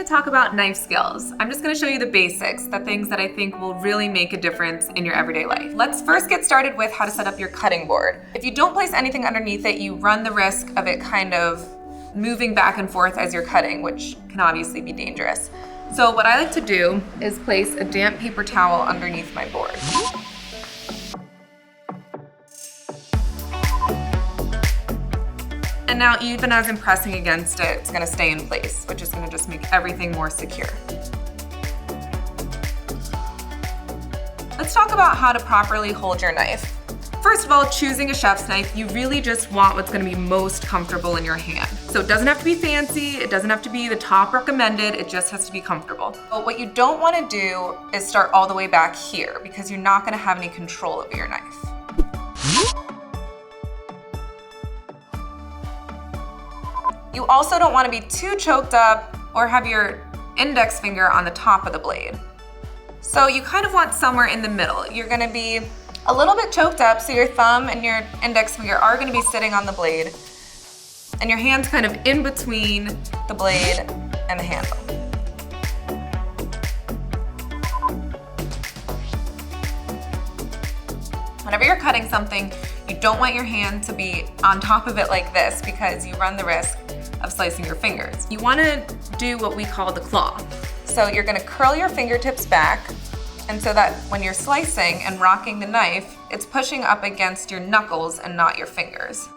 talk about knife skills. I'm just gonna show you the basics, the things that I think will really make a difference in your everyday life. Let's first get started with how to set up your cutting board. If you don't place anything underneath it, you run the risk of it kind of moving back and forth as you're cutting, which can obviously be dangerous. So what I like to do is place a damp paper towel underneath my board. And now even as I'm pressing against it, it's gonna stay in place, which is gonna just make everything more secure. Let's talk about how to properly hold your knife. First of all, choosing a chef's knife, you really just want what's gonna be most comfortable in your hand. So it doesn't have to be fancy, it doesn't have to be the top recommended, it just has to be comfortable. But what you don't wanna do is start all the way back here because you're not gonna have any control over your knife. You also don't want to be too choked up or have your index finger on the top of the blade. So you kind of want somewhere in the middle. You're going to be a little bit choked up, so your thumb and your index finger are going to be sitting on the blade, and your hand's kind of in between the blade and the handle. Whenever you're cutting something, you don't want your hand to be on top of it like this because you run the risk of slicing your fingers. You want to do what we call the claw. So you're going to curl your fingertips back, and so that when you're slicing and rocking the knife, it's pushing up against your knuckles and not your fingers.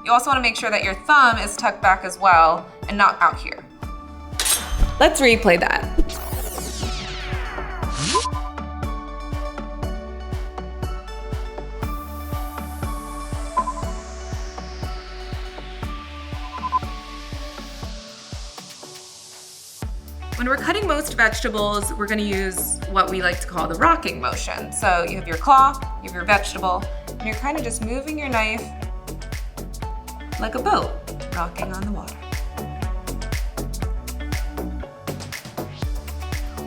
You also want to make sure that your thumb is tucked back as well and not out here. Let's replay that. When we're cutting most vegetables, we're gonna use what we like to call the rocking motion. So you have your claw, you have your vegetable, and you're kind of just moving your knife like a boat, rocking on the water.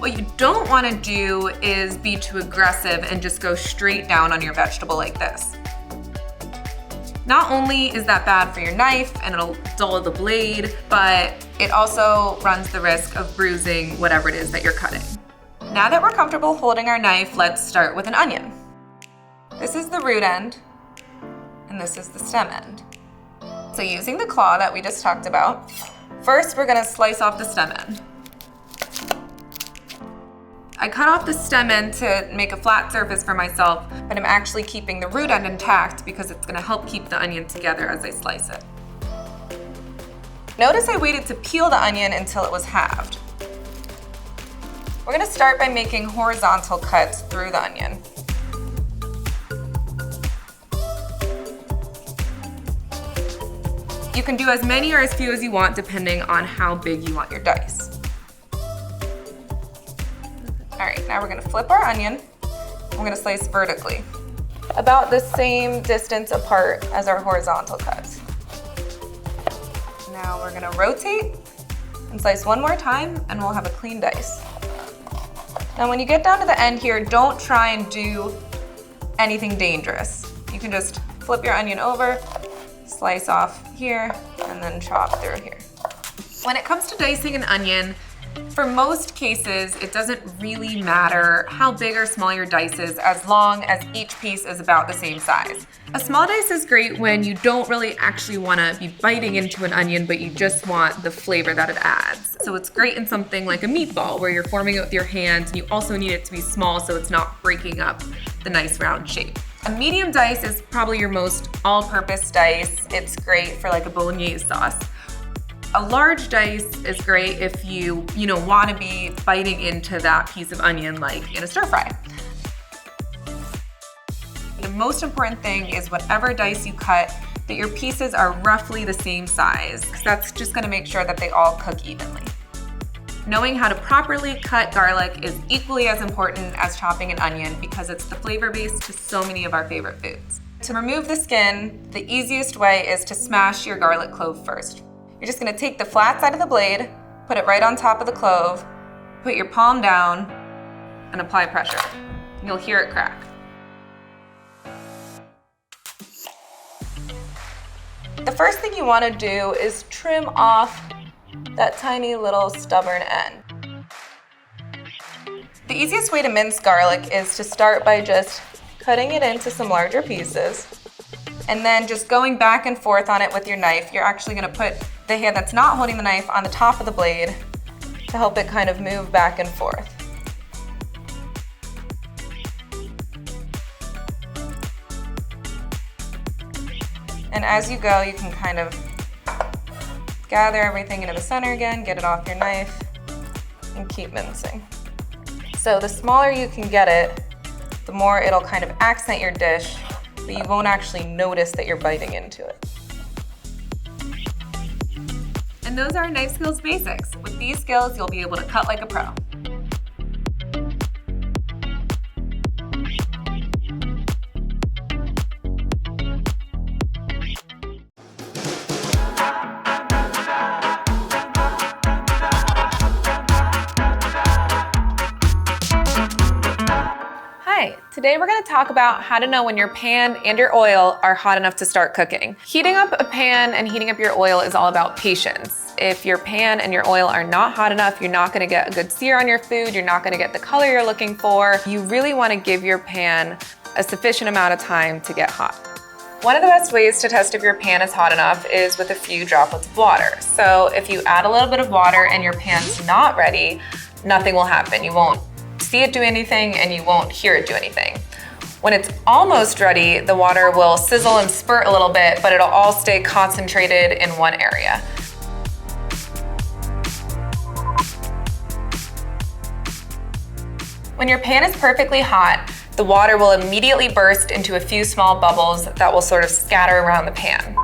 What you don't wanna do is be too aggressive and just go straight down on your vegetable like this. Not only is that bad for your knife and it'll dull the blade, but it also runs the risk of bruising whatever it is that you're cutting. Now that we're comfortable holding our knife, let's start with an onion. This is the root end, and this is the stem end. So using the claw that we just talked about, first we're gonna slice off the stem end. I cut off the stem end to make a flat surface for myself, but I'm actually keeping the root end intact because it's gonna help keep the onion together as I slice it. Notice I waited to peel the onion until it was halved. We're gonna start by making horizontal cuts through the onion. You can do as many or as few as you want depending on how big you want your dice. All right, now we're gonna flip our onion. We're gonna slice vertically, about the same distance apart as our horizontal cuts. Now we're gonna rotate and slice one more time and we'll have a clean dice. Now when you get down to the end here, don't try and do anything dangerous. You can just flip your onion over, slice off here, and then chop through here. When it comes to dicing an onion, for most cases, it doesn't really matter how big or small your dice is as long as each piece is about the same size. A small dice is great when you don't really actually want to be biting into an onion, but you just want the flavor that it adds. So it's great in something like a meatball where you're forming it with your hands and you also need it to be small so it's not breaking up the nice round shape. A medium dice is probably your most all-purpose dice. It's great for like a bolognese sauce. A large dice is great if you want to be biting into that piece of onion like in a stir fry. The most important thing is whatever dice you cut, that your pieces are roughly the same size, because that's just going to make sure that they all cook evenly. Knowing how to properly cut garlic is equally as important as chopping an onion because it's the flavor base to so many of our favorite foods. To remove the skin, the easiest way is to smash your garlic clove first. You're just gonna take the flat side of the blade, put it right on top of the clove, put your palm down, and apply pressure. You'll hear it crack. The first thing you want to do is trim off that tiny little stubborn end. The easiest way to mince garlic is to start by just cutting it into some larger pieces and then just going back and forth on it with your knife. You're actually going to put the hand that's not holding the knife on the top of the blade to help it kind of move back and forth. And as you go, you can kind of gather everything into the center again, get it off your knife, and keep mincing. So the smaller you can get it, the more it'll kind of accent your dish, but you won't actually notice that you're biting into it. And those are knife skills basics. With these skills, you'll be able to cut like a pro. Today we're going to talk about how to know when your pan and your oil are hot enough to start cooking. Heating up a pan and heating up your oil is all about patience. If your pan and your oil are not hot enough, you're not going to get a good sear on your food, you're not going to get the color you're looking for. You really want to give your pan a sufficient amount of time to get hot. One of the best ways to test if your pan is hot enough is with a few droplets of water. So if you add a little bit of water and your pan's not ready, nothing will happen. You won't see it do anything and you won't hear it do anything. When it's almost ready, the water will sizzle and spurt a little bit, but it'll all stay concentrated in one area. When your pan is perfectly hot, the water will immediately burst into a few small bubbles that will sort of scatter around the pan.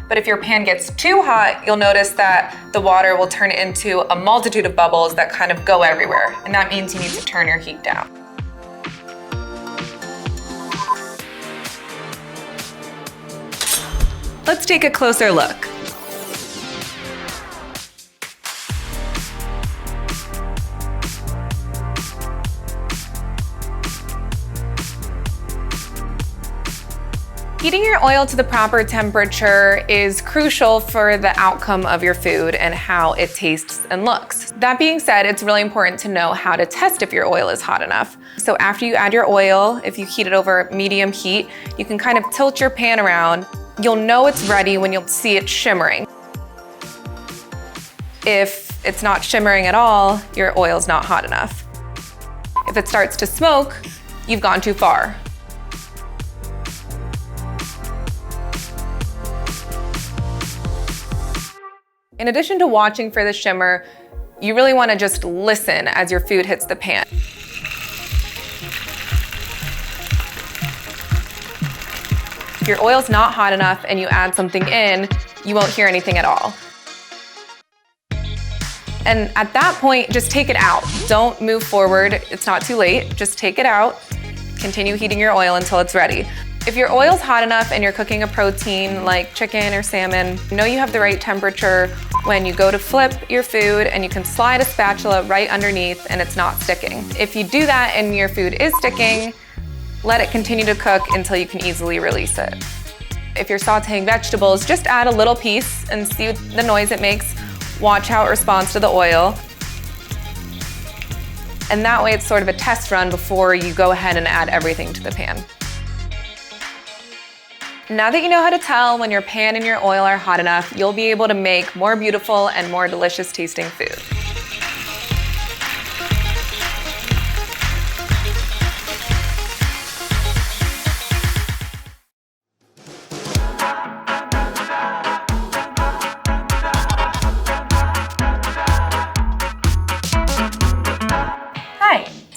But if your pan gets too hot, you'll notice that the water will turn into a multitude of bubbles that kind of go everywhere. And that means you need to turn your heat down. Let's take a closer look. Heating your oil to the proper temperature is crucial for the outcome of your food and how it tastes and looks. That being said, it's really important to know how to test if your oil is hot enough. So after you add your oil, if you heat it over medium heat, you can kind of tilt your pan around. You'll know it's ready when you'll see it shimmering. If it's not shimmering at all, your oil's not hot enough. If it starts to smoke, you've gone too far. In addition to watching for the shimmer, you really want to just listen as your food hits the pan. If your oil's not hot enough and you add something in, you won't hear anything at all. And at that point, just take it out. Don't move forward. It's not too late. Just take it out. Continue heating your oil until it's ready. If your oil's hot enough and you're cooking a protein like chicken or salmon, know you have the right temperature when you go to flip your food and you can slide a spatula right underneath and it's not sticking. If you do that and your food is sticking, let it continue to cook until you can easily release it. If you're sauteing vegetables, just add a little piece and see the noise it makes. Watch how it responds to the oil. And that way it's sort of a test run before you go ahead and add everything to the pan. Now that you know how to tell when your pan and your oil are hot enough, you'll be able to make more beautiful and more delicious tasting food.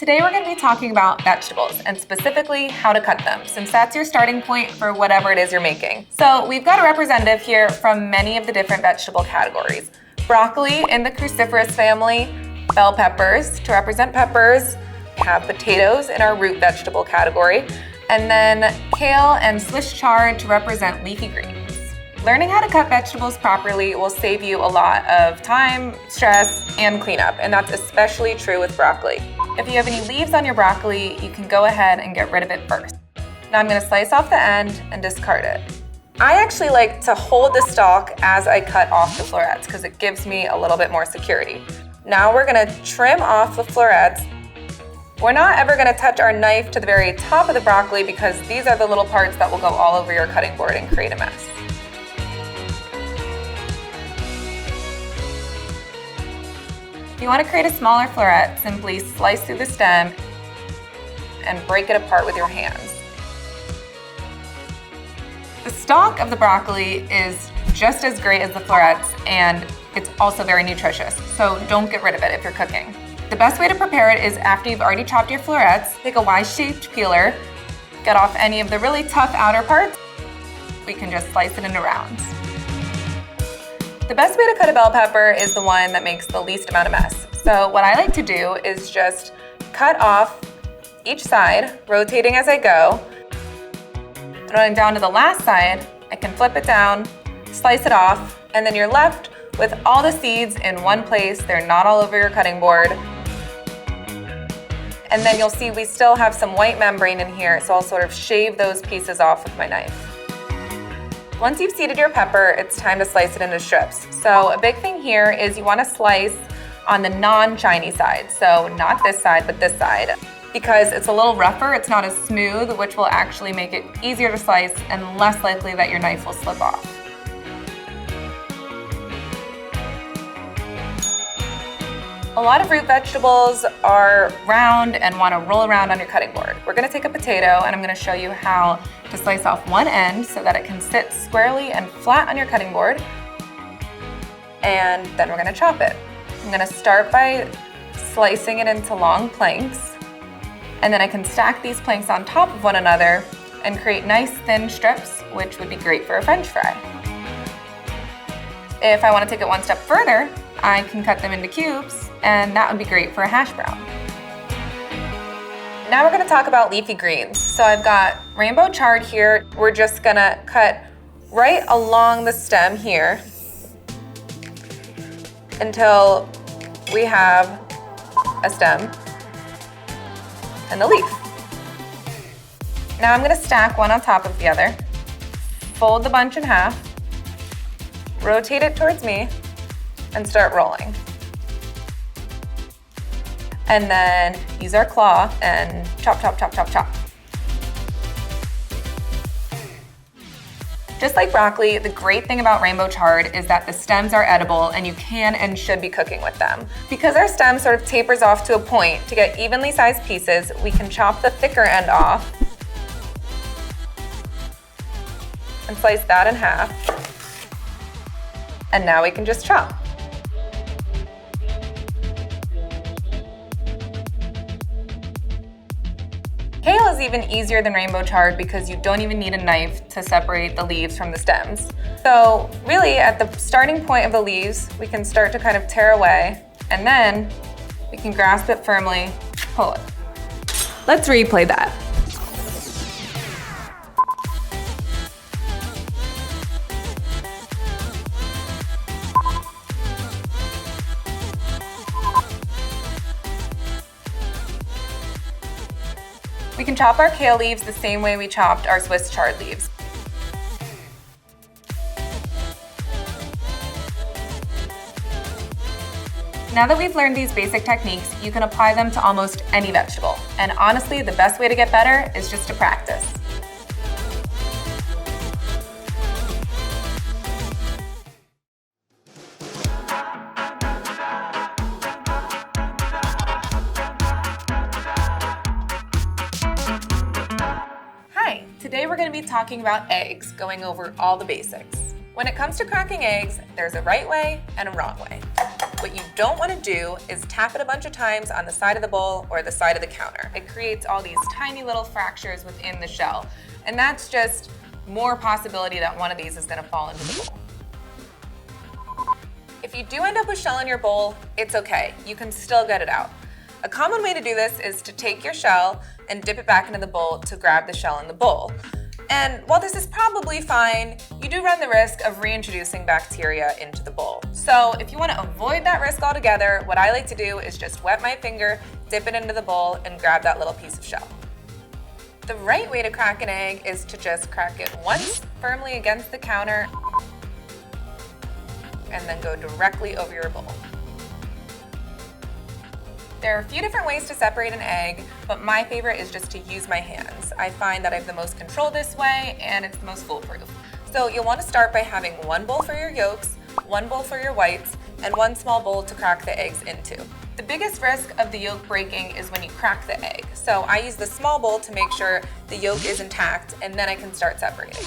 Today we're going to be talking about vegetables and specifically how to cut them, since that's your starting point for whatever it is you're making. So we've got a representative here from many of the different vegetable categories. Broccoli in the cruciferous family, bell peppers to represent peppers, we have potatoes in our root vegetable category, and then kale and Swiss chard to represent leafy greens. Learning how to cut vegetables properly will save you a lot of time, stress, and cleanup, and that's especially true with broccoli. If you have any leaves on your broccoli, you can go ahead and get rid of it first. Now I'm gonna slice off the end and discard it. I actually like to hold the stalk as I cut off the florets because it gives me a little bit more security. Now we're gonna trim off the florets. We're not ever gonna touch our knife to the very top of the broccoli because these are the little parts that will go all over your cutting board and create a mess. If you want to create a smaller floret, simply slice through the stem and break it apart with your hands. The stalk of the broccoli is just as great as the florets, and it's also very nutritious, so don't get rid of it if you're cooking. The best way to prepare it is after you've already chopped your florets, take a Y-shaped peeler, get off any of the really tough outer parts. We can just slice it into rounds. The best way to cut a bell pepper is the one that makes the least amount of mess. So what I like to do is just cut off each side, rotating as I go. Throwing down to the last side, I can flip it down, slice it off, and then you're left with all the seeds in one place. They're not all over your cutting board. And then you'll see we still have some white membrane in here, so I'll sort of shave those pieces off with my knife. Once you've seeded your pepper, it's time to slice it into strips. So a big thing here is you want to slice on the non-shiny side. So not this side, but this side. Because it's a little rougher, it's not as smooth, which will actually make it easier to slice and less likely that your knife will slip off. A lot of root vegetables are round and want to roll around on your cutting board. We're going to take a potato and I'm going to show you how to slice off one end so that it can sit squarely and flat on your cutting board. And then we're going to chop it. I'm going to start by slicing it into long planks, and then I can stack these planks on top of one another and create nice thin strips, which would be great for a French fry. If I want to take it one step further, I can cut them into cubes, and that would be great for a hash brown. Now we're going to talk about leafy greens. So I've got rainbow chard here. We're just going to cut right along the stem here until we have a stem and a leaf. Now I'm going to stack one on top of the other, fold the bunch in half, rotate it towards me, and start rolling. And then use our claw and chop, chop, chop, chop, chop. Just like broccoli, the great thing about rainbow chard is that the stems are edible and you can and should be cooking with them. Because our stem sort of tapers off to a point, to get evenly sized pieces, we can chop the thicker end off and slice that in half. And now we can just chop. Kale is even easier than rainbow chard because you don't even need a knife to separate the leaves from the stems. So really, at the starting point of the leaves, we can start to kind of tear away, and then we can grasp it firmly, pull it. Let's replay that. We can chop our kale leaves the same way we chopped our Swiss chard leaves. Now that we've learned these basic techniques, you can apply them to almost any vegetable. And honestly, the best way to get better is just to practice. Today we're going to be talking about eggs, going over all the basics. When it comes to cracking eggs, there's a right way and a wrong way. What you don't want to do is tap it a bunch of times on the side of the bowl or the side of the counter. It creates all these tiny little fractures within the shell, and that's just more possibility that one of these is going to fall into the bowl. If you do end up with shell in your bowl, it's okay. You can still get it out. A common way to do this is to take your shell and dip it back into the bowl to grab the shell in the bowl. And while this is probably fine, you do run the risk of reintroducing bacteria into the bowl. So So if you want to avoid that risk altogether, what I like to do is just wet my finger, dip it into the bowl, and grab that little piece of shell. The right way to crack an egg is to just crack it once firmly against the counter and then go directly over your bowl. There are a few different ways to separate an egg, but my favorite is just to use my hands. I find that I have the most control this way and it's the most foolproof. So you'll want to start by having one bowl for your yolks, one bowl for your whites, and one small bowl to crack the eggs into. The biggest risk of the yolk breaking is when you crack the egg. So I use the small bowl to make sure the yolk is intact, and then I can start separating.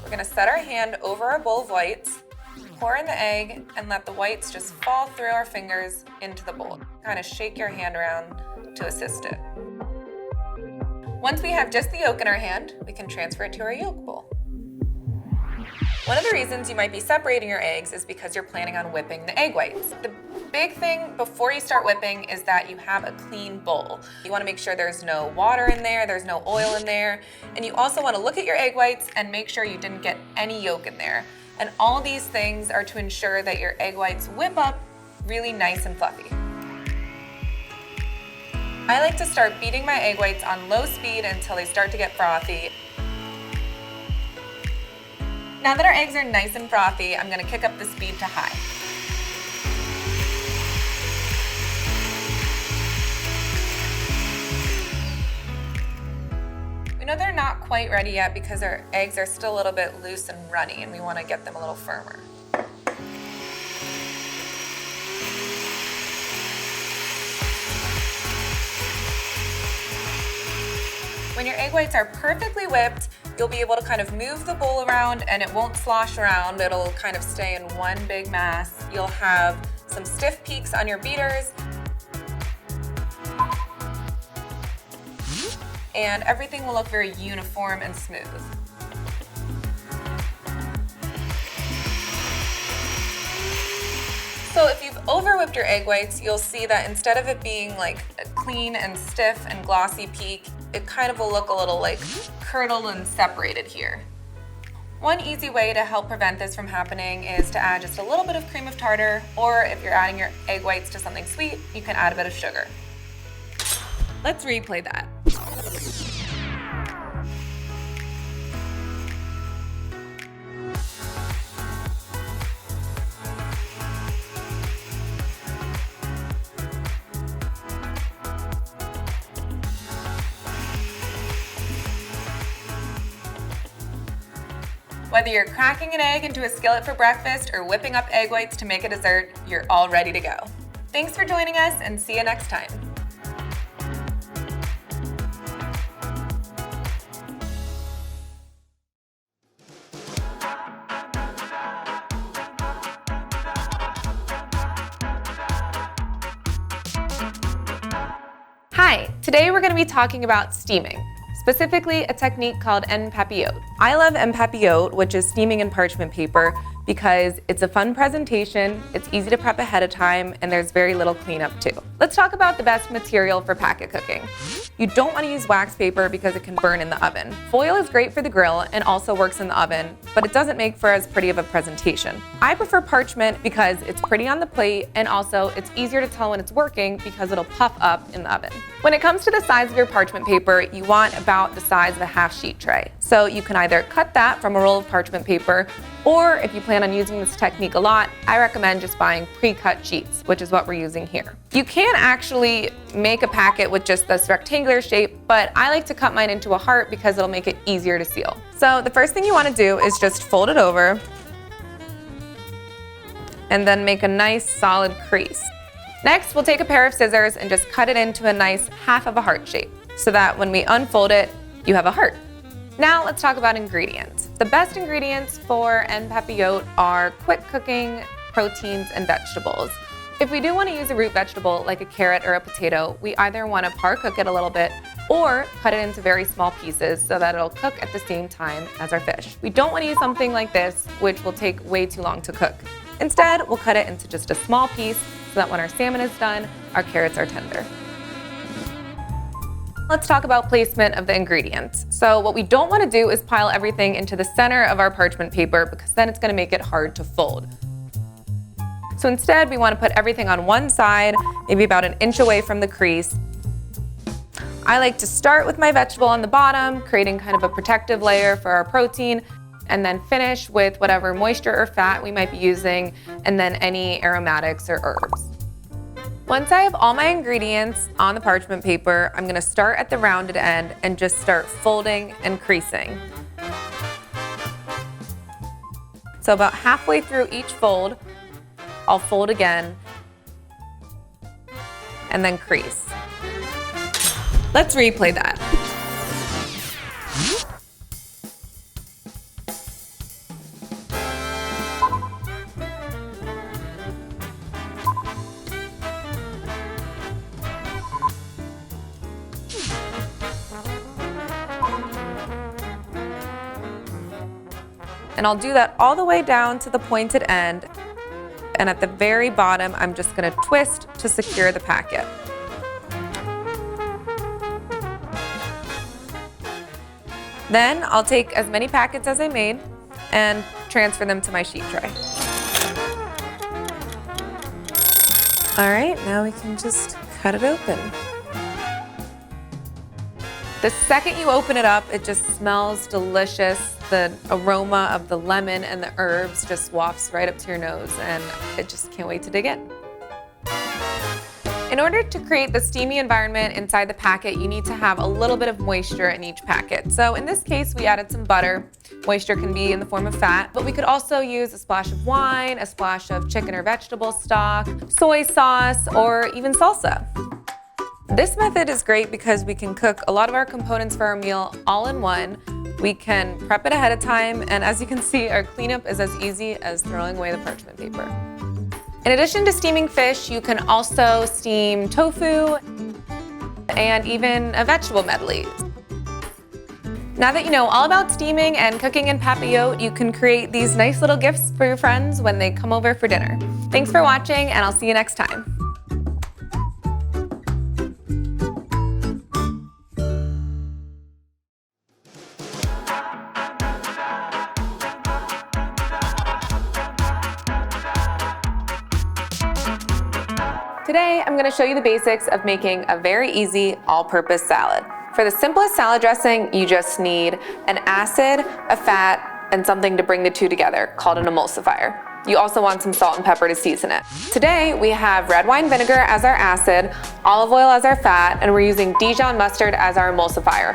We're gonna set our hand over our bowl of whites, pour in the egg, and let the whites just fall through our fingers into the bowl. Kind of shake your hand around to assist it. Once we have just the yolk in our hand, we can transfer it to our yolk bowl. One of the reasons you might be separating your eggs is because you're planning on whipping the egg whites. The big thing before you start whipping is that you have a clean bowl. You want to make sure there's no water in there, there's no oil in there, and you also want to look at your egg whites and make sure you didn't get any yolk in there. And all these things are to ensure that your egg whites whip up really nice and fluffy. I like to start beating my egg whites on low speed until they start to get frothy. Now that our eggs are nice and frothy, I'm going to kick up the speed to high. We know they're not quite ready yet because our eggs are still a little bit loose and runny, and we want to get them a little firmer. When your egg whites are perfectly whipped, you'll be able to kind of move the bowl around and it won't slosh around. It'll kind of stay in one big mass. You'll have some stiff peaks on your beaters. And everything will look very uniform and smooth. So if you've over-whipped your egg whites, you'll see that instead of it being like a clean and stiff and glossy peak, it kind of will look a little like curdled and separated here. One easy way to help prevent this from happening is to add just a little bit of cream of tartar, or if you're adding your egg whites to something sweet, you can add a bit of sugar. Let's replay that. Whether you're cracking an egg into a skillet for breakfast or whipping up egg whites to make a dessert, you're all ready to go. Thanks for joining us and see you next time. Hi, today we're going to be talking about steaming. Specifically, a technique called en papillote. I love en papillote, which is steaming in parchment paper, because it's a fun presentation, it's easy to prep ahead of time, and there's very little cleanup too. Let's talk about the best material for packet cooking. You don't want to use wax paper because it can burn in the oven. Foil is great for the grill and also works in the oven, but it doesn't make for as pretty of a presentation. I prefer parchment because it's pretty on the plate, and also it's easier to tell when it's working because it'll puff up in the oven. When it comes to the size of your parchment paper, you want about the size of a half sheet tray. So you can either cut that from a roll of parchment paper, or if you plan on using this technique a lot, I recommend just buying pre-cut sheets, which is what we're using here. You can actually make a packet with just this rectangular shape, but I like to cut mine into a heart because it'll make it easier to seal. So the first thing you want to do is just fold it over and then make a nice solid crease. Next, we'll take a pair of scissors and just cut it into a nice half of a heart shape so that when we unfold it, you have a heart. Now let's talk about ingredients. The best ingredients for en papillote are quick cooking proteins and vegetables. If we do want to use a root vegetable like a carrot or a potato, we either want to par cook it a little bit or cut it into very small pieces so that it'll cook at the same time as our fish. We don't want to use something like this, which will take way too long to cook. Instead, we'll cut it into just a small piece so that when our salmon is done, our carrots are tender. Let's talk about placement of the ingredients. So what we don't want to do is pile everything into the center of our parchment paper because then it's going to make it hard to fold. So instead, we want to put everything on one side, maybe about an inch away from the crease. I like to start with my vegetable on the bottom, creating kind of a protective layer for our protein, and then finish with whatever moisture or fat we might be using, and then any aromatics or herbs. Once I have all my ingredients on the parchment paper, I'm gonna start at the rounded end and just start folding and creasing. So about halfway through each fold, I'll fold again and then crease. Let's replay that. And I'll do that all the way down to the pointed end. And at the very bottom, I'm just gonna twist to secure the packet. Then I'll take as many packets as I made and transfer them to my sheet tray. All right, now we can just cut it open. The second you open it up, it just smells delicious. The aroma of the lemon and the herbs just wafts right up to your nose, and I just can't wait to dig in. In order to create the steamy environment inside the packet, you need to have a little bit of moisture in each packet. So in this case, we added some butter. Moisture can be in the form of fat, but we could also use a splash of wine, a splash of chicken or vegetable stock, soy sauce, or even salsa. This method is great because we can cook a lot of our components for our meal all in one. We can prep it ahead of time, and as you can see, our cleanup is as easy as throwing away the parchment paper. In addition to steaming fish, you can also steam tofu and even a vegetable medley. Now that you know all about steaming and cooking in papillote, you can create these nice little gifts for your friends when they come over for dinner. Thanks for watching, and I'll see you next time. Today, I'm going to show you the basics of making a very easy all-purpose salad. For the simplest salad dressing, you just need an acid, a fat, and something to bring the two together, called an emulsifier. You also want some salt and pepper to season it. Today, we have red wine vinegar as our acid, olive oil as our fat, and we're using Dijon mustard as our emulsifier.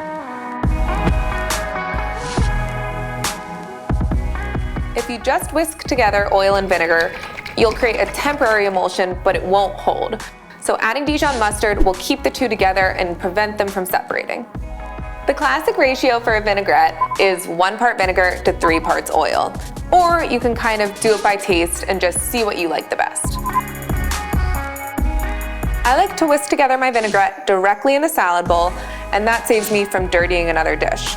If you just whisk together oil and vinegar, you'll create a temporary emulsion, but it won't hold. So adding Dijon mustard will keep the two together and prevent them from separating. The classic ratio for a vinaigrette is 1 part vinegar to 3 parts oil. Or you can kind of do it by taste and just see what you like the best. I like to whisk together my vinaigrette directly in the salad bowl, and that saves me from dirtying another dish.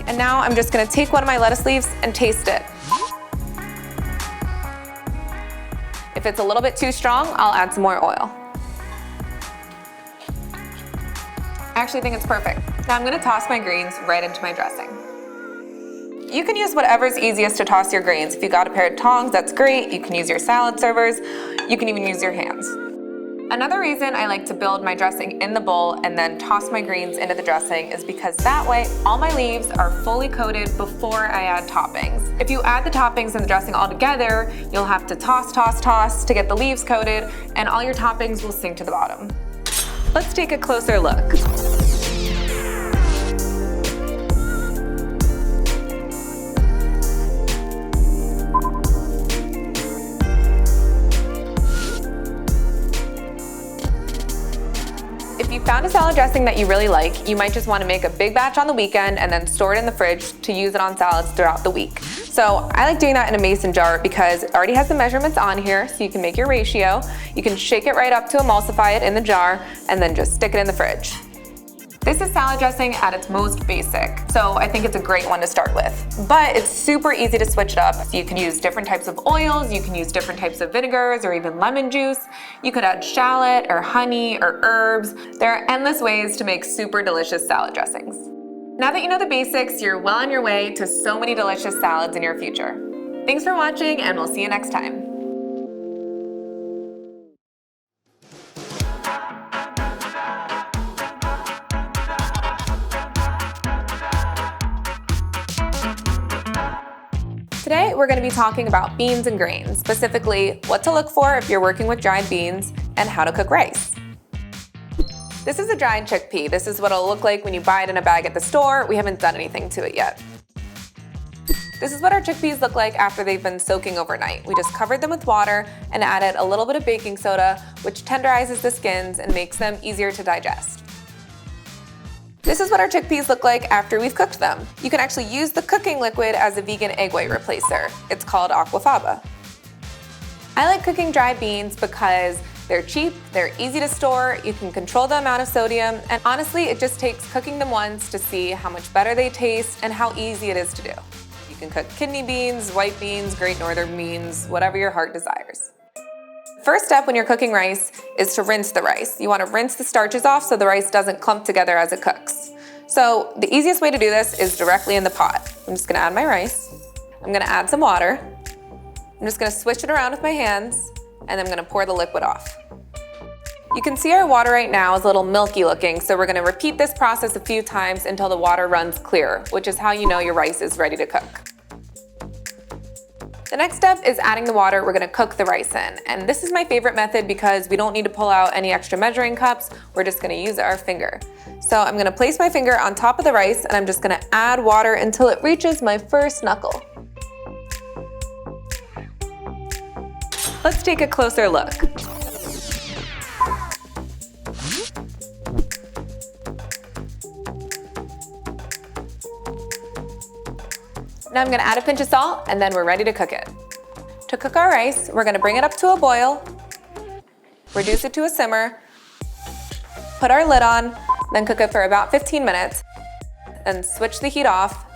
And now I'm just gonna take one of my lettuce leaves and taste it. If it's a little bit too strong, I'll add some more oil. I actually think it's perfect. Now I'm gonna toss my greens right into my dressing. You can use whatever's easiest to toss your greens. If you got a pair of tongs, that's great. You can use your salad servers. You can even use your hands. Another reason I like to build my dressing in the bowl and then toss my greens into the dressing is because that way all my leaves are fully coated before I add toppings. If you add the toppings and the dressing all together, you'll have to toss to get the leaves coated, and all your toppings will sink to the bottom. Let's take a closer look. If you found a salad dressing that you really like, you might just want to make a big batch on the weekend and then store it in the fridge to use it on salads throughout the week. So I like doing that in a mason jar because it already has the measurements on here, so you can make your ratio. You can shake it right up to emulsify it in the jar and then just stick it in the fridge. This is salad dressing at its most basic, so I think it's a great one to start with. But it's super easy to switch it up. So you can use different types of oils, you can use different types of vinegars or even lemon juice. You could add shallot or honey or herbs. There are endless ways to make super delicious salad dressings. Now that you know the basics, you're well on your way to so many delicious salads in your future. Thanks for watching, and we'll see you next time. Today, we're going to be talking about beans and grains, specifically what to look for if you're working with dried beans and how to cook rice. This is a dried chickpea. This is what it'll look like when you buy it in a bag at the store. We haven't done anything to it yet. This is what our chickpeas look like after they've been soaking overnight. We just covered them with water and added a little bit of baking soda, which tenderizes the skins and makes them easier to digest. This is what our chickpeas look like after we've cooked them. You can actually use the cooking liquid as a vegan egg white replacer. It's called aquafaba. I like cooking dried beans because they're cheap, they're easy to store, you can control the amount of sodium, and honestly, it just takes cooking them once to see how much better they taste and how easy it is to do. You can cook kidney beans, white beans, great northern beans, whatever your heart desires. First step when you're cooking rice is to rinse the rice. You want to rinse the starches off so the rice doesn't clump together as it cooks. So the easiest way to do this is directly in the pot. I'm just going to add my rice. I'm going to add some water. I'm just going to swish it around with my hands, and I'm going to pour the liquid off. You can see our water right now is a little milky looking, so we're going to repeat this process a few times until the water runs clear, which is how you know your rice is ready to cook. The next step is adding the water we're going to cook the rice in, and this is my favorite method because we don't need to pull out any extra measuring cups, we're just going to use our finger. So I'm going to place my finger on top of the rice and I'm just going to add water until it reaches my first knuckle. Let's take a closer look. Now I'm going to add a pinch of salt and then we're ready to cook it. To cook our rice, we're going to bring it up to a boil, reduce it to a simmer, put our lid on, then cook it for about 15 minutes, then switch the heat off,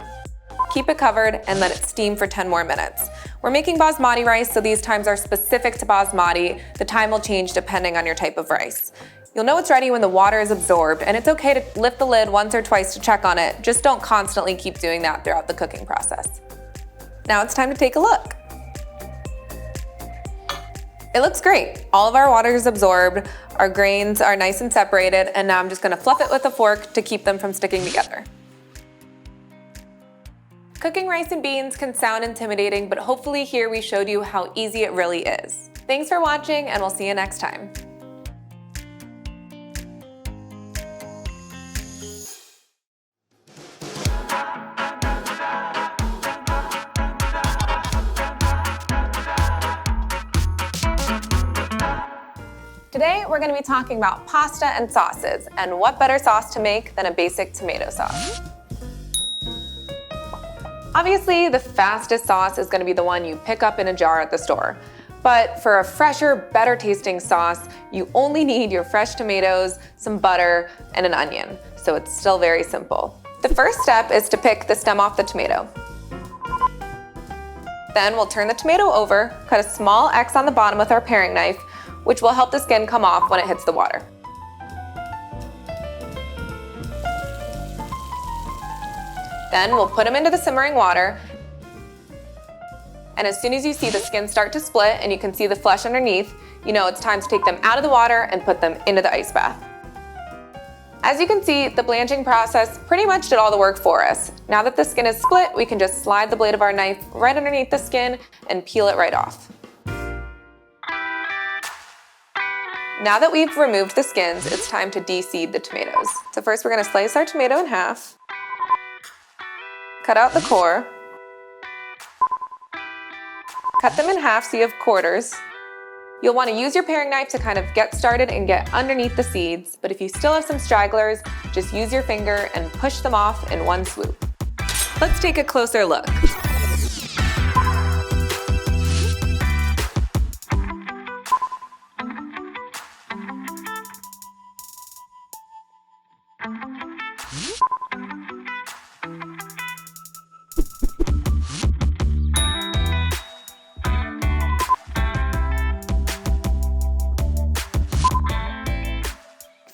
keep it covered, and let it steam for 10 more minutes. We're making basmati rice, so these times are specific to basmati. The time will change depending on your type of rice. You'll know it's ready when the water is absorbed, and it's okay to lift the lid once or twice to check on it. Just don't constantly keep doing that throughout the cooking process. Now it's time to take a look. It looks great. All of our water is absorbed, our grains are nice and separated, and now I'm just gonna fluff it with a fork to keep them from sticking together. Cooking rice and beans can sound intimidating, but hopefully here we showed you how easy it really is. Thanks for watching, and we'll see you next time. Today, we're going to be talking about pasta and sauces, and what better sauce to make than a basic tomato sauce. Obviously, the fastest sauce is going to be the one you pick up in a jar at the store. But for a fresher, better tasting sauce, you only need your fresh tomatoes, some butter, and an onion. So it's still very simple. The first step is to pick the stem off the tomato. Then we'll turn the tomato over, cut a small X on the bottom with our paring knife, which will help the skin come off when it hits the water. Then we'll put them into the simmering water, and as soon as you see the skin start to split and you can see the flesh underneath, you know it's time to take them out of the water and put them into the ice bath. As you can see, the blanching process pretty much did all the work for us. Now that the skin is split, we can just slide the blade of our knife right underneath the skin and peel it right off. Now that we've removed the skins, it's time to de-seed the tomatoes. So first we're going to slice our tomato in half, cut out the core, cut them in half so you have quarters. You'll want to use your paring knife to kind of get started and get underneath the seeds, but if you still have some stragglers, just use your finger and push them off in one swoop. Let's take a closer look.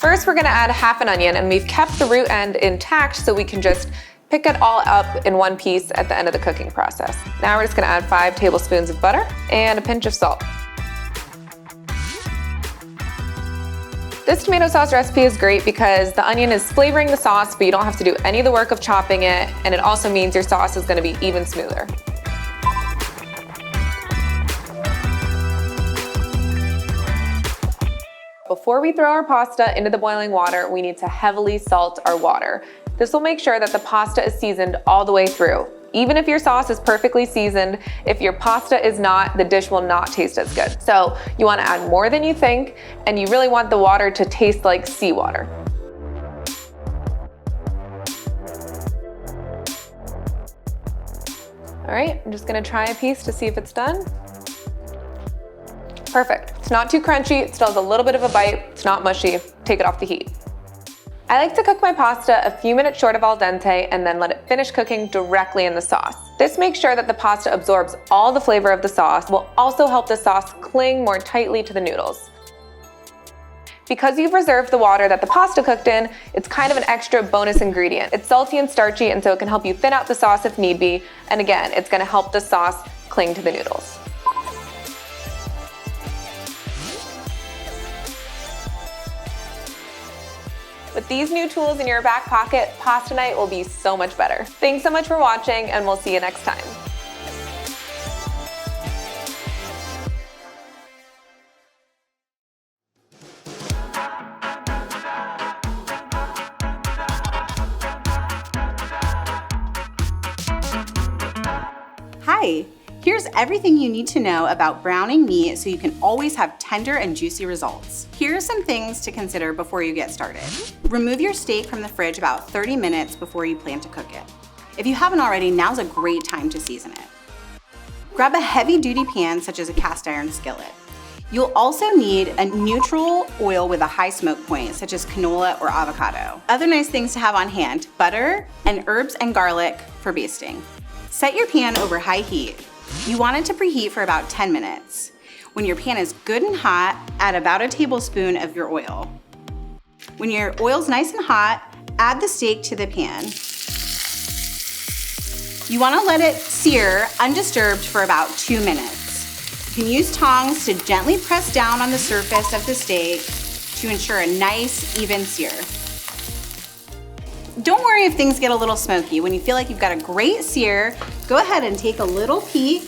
First, we're gonna add half an onion, and we've kept the root end intact so we can just pick it all up in one piece at the end of the cooking process. Now we're just gonna add 5 tablespoons of butter and a pinch of salt. This tomato sauce recipe is great because the onion is flavoring the sauce, but you don't have to do any of the work of chopping it, and it also means your sauce is gonna be even smoother. Before we throw our pasta into the boiling water, we need to heavily salt our water. This will make sure that the pasta is seasoned all the way through. Even if your sauce is perfectly seasoned, if your pasta is not, the dish will not taste as good. So you want to add more than you think, and you really want the water to taste like seawater. All right, I'm just gonna try a piece to see if it's done. Perfect. It's not too crunchy, it still has a little bit of a bite, it's not mushy. Take it off the heat. I like to cook my pasta a few minutes short of al dente and then let it finish cooking directly in the sauce. This makes sure that the pasta absorbs all the flavor of the sauce, will also help the sauce cling more tightly to the noodles. Because you've reserved the water that the pasta cooked in, it's kind of an extra bonus ingredient. It's salty and starchy, and so it can help you thin out the sauce if need be, and again, it's gonna help the sauce cling to the noodles. With these new tools in your back pocket, pasta night will be so much better. Thanks so much for watching, and we'll see you next time. Hi, here's everything you need to know about browning meat so you can always have tender and juicy results. Here are some things to consider before you get started. Remove your steak from the fridge about 30 minutes before you plan to cook it. If you haven't already, now's a great time to season it. Grab a heavy-duty pan such as a cast iron skillet. You'll also need a neutral oil with a high smoke point, such as canola or avocado. Other nice things to have on hand: butter and herbs and garlic for basting. Set your pan over high heat. You want it to preheat for about 10 minutes. When your pan is good and hot, add about a tablespoon of your oil. When your oil's nice and hot, add the steak to the pan. You want to let it sear undisturbed for about 2 minutes. You can use tongs to gently press down on the surface of the steak to ensure a nice, even sear. Don't worry if things get a little smoky. When you feel like you've got a great sear, go ahead and take a little peek.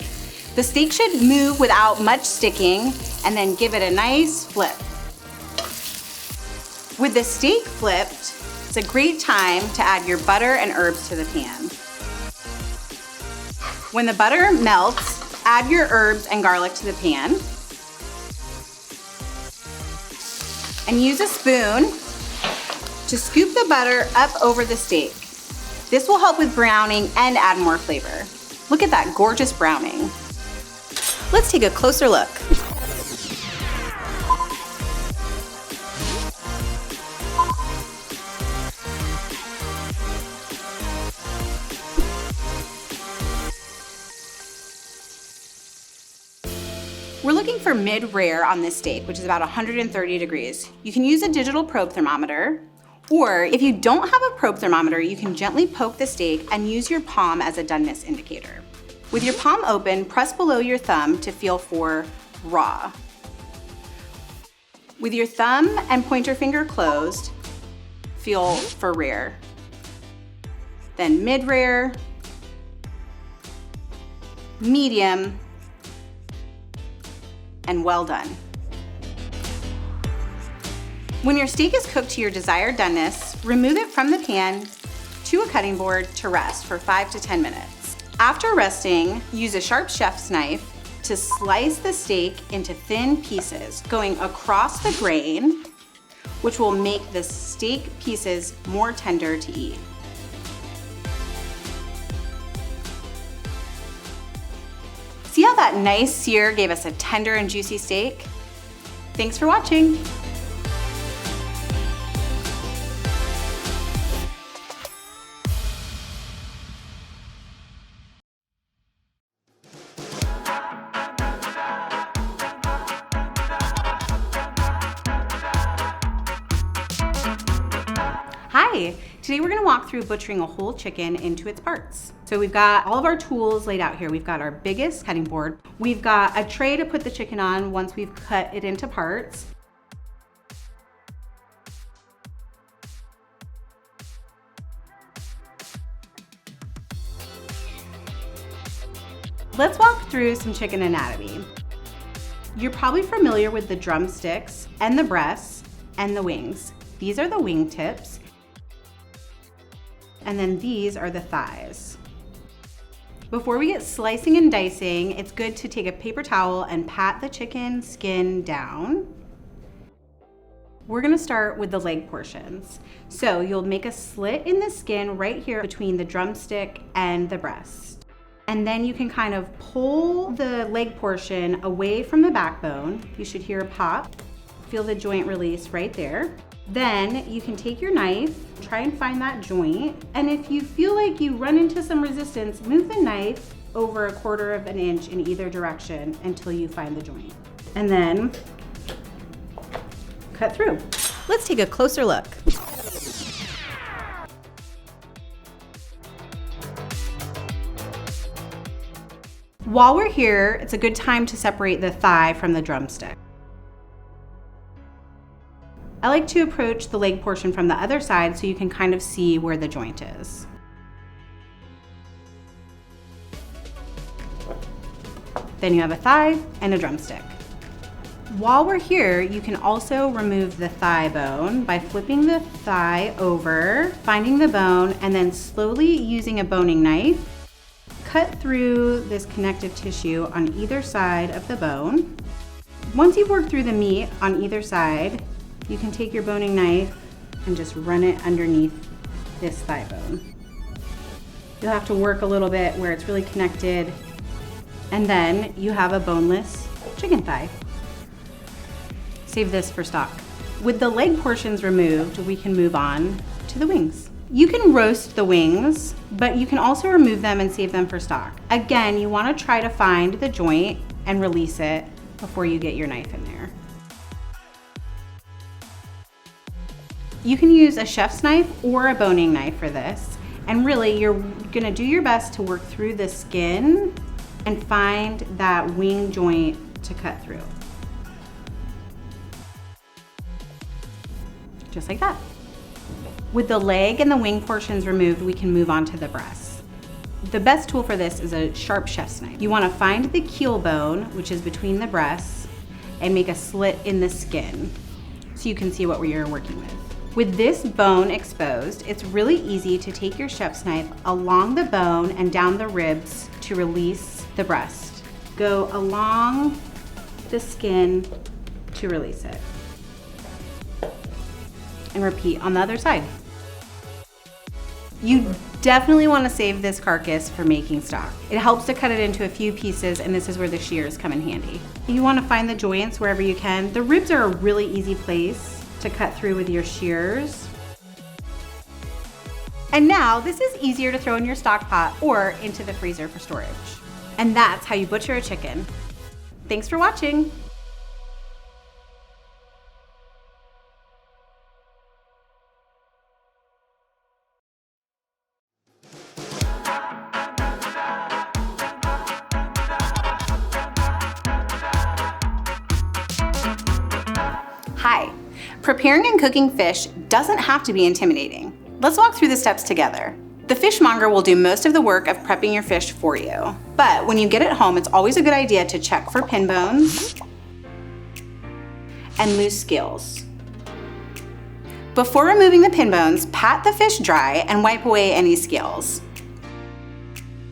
The steak should move without much sticking, and then give it a nice flip. With the steak flipped, it's a great time to add your butter and herbs to the pan. When the butter melts, add your herbs and garlic to the pan. And use a spoon to scoop the butter up over the steak. This will help with browning and add more flavor. Look at that gorgeous browning. Let's take a closer look. We're looking for mid-rare on this steak, which is about 130 degrees. You can use a digital probe thermometer, or if you don't have a probe thermometer, you can gently poke the steak and use your palm as a doneness indicator. With your palm open, press below your thumb to feel for raw. With your thumb and pointer finger closed, feel for rare. Then mid-rare, medium, and well done. When your steak is cooked to your desired doneness, remove it from the pan to a cutting board to rest for 5 to 10 minutes. After resting, use a sharp chef's knife to slice the steak into thin pieces, going across the grain, which will make the steak pieces more tender to eat. See how that nice sear gave us a tender and juicy steak? Thanks for watching. Hi, today we're gonna walk through butchering a whole chicken into its parts. So we've got all of our tools laid out here. We've got our biggest cutting board. We've got a tray to put the chicken on once we've cut it into parts. Let's walk through some chicken anatomy. You're probably familiar with the drumsticks and the breasts and the wings. These are the wing tips. And then these are the thighs. Before we get slicing and dicing, it's good to take a paper towel and pat the chicken skin down. We're gonna start with the leg portions. So you'll make a slit in the skin right here between the drumstick and the breast. And then you can kind of pull the leg portion away from the backbone. You should hear a pop. Feel the joint release right there. Then you can take your knife, try and find that joint. And if you feel like you run into some resistance, move the knife over 1/4 of an inch in either direction until you find the joint. And then cut through. Let's take a closer look. While we're here, it's a good time to separate the thigh from the drumstick. I like to approach the leg portion from the other side so you can kind of see where the joint is. Then you have a thigh and a drumstick. While we're here, you can also remove the thigh bone by flipping the thigh over, finding the bone, and then slowly using a boning knife, cut through this connective tissue on either side of the bone. Once you've worked through the meat on either side, you can take your boning knife and just run it underneath this thigh bone. You'll have to work a little bit where it's really connected, and then you have a boneless chicken thigh. Save this for stock. With the leg portions removed, we can move on to the wings. You can roast the wings, but you can also remove them and save them for stock. Again, you want to try to find the joint and release it before you get your knife in there. You can use a chef's knife or a boning knife for this. And really, you're gonna do your best to work through the skin and find that wing joint to cut through. Just like that. With the leg and the wing portions removed, we can move on to the breast. The best tool for this is a sharp chef's knife. You want to find the keel bone, which is between the breasts, and make a slit in the skin so you can see what you're working with. With this bone exposed, it's really easy to take your chef's knife along the bone and down the ribs to release the breast. Go along the skin to release it. And repeat on the other side. You definitely want to save this carcass for making stock. It helps to cut it into a few pieces, and this is where the shears come in handy. You want to find the joints wherever you can. The ribs are a really easy place to cut through with your shears. And now this is easier to throw in your stock pot or into the freezer for storage. And that's how you butcher a chicken. Thanks for watching. Hi, preparing and cooking fish doesn't have to be intimidating. Let's walk through the steps together. The fishmonger will do most of the work of prepping your fish for you. But when you get it home, it's always a good idea to check for pin bones and loose scales. Before removing the pin bones, pat the fish dry and wipe away any scales.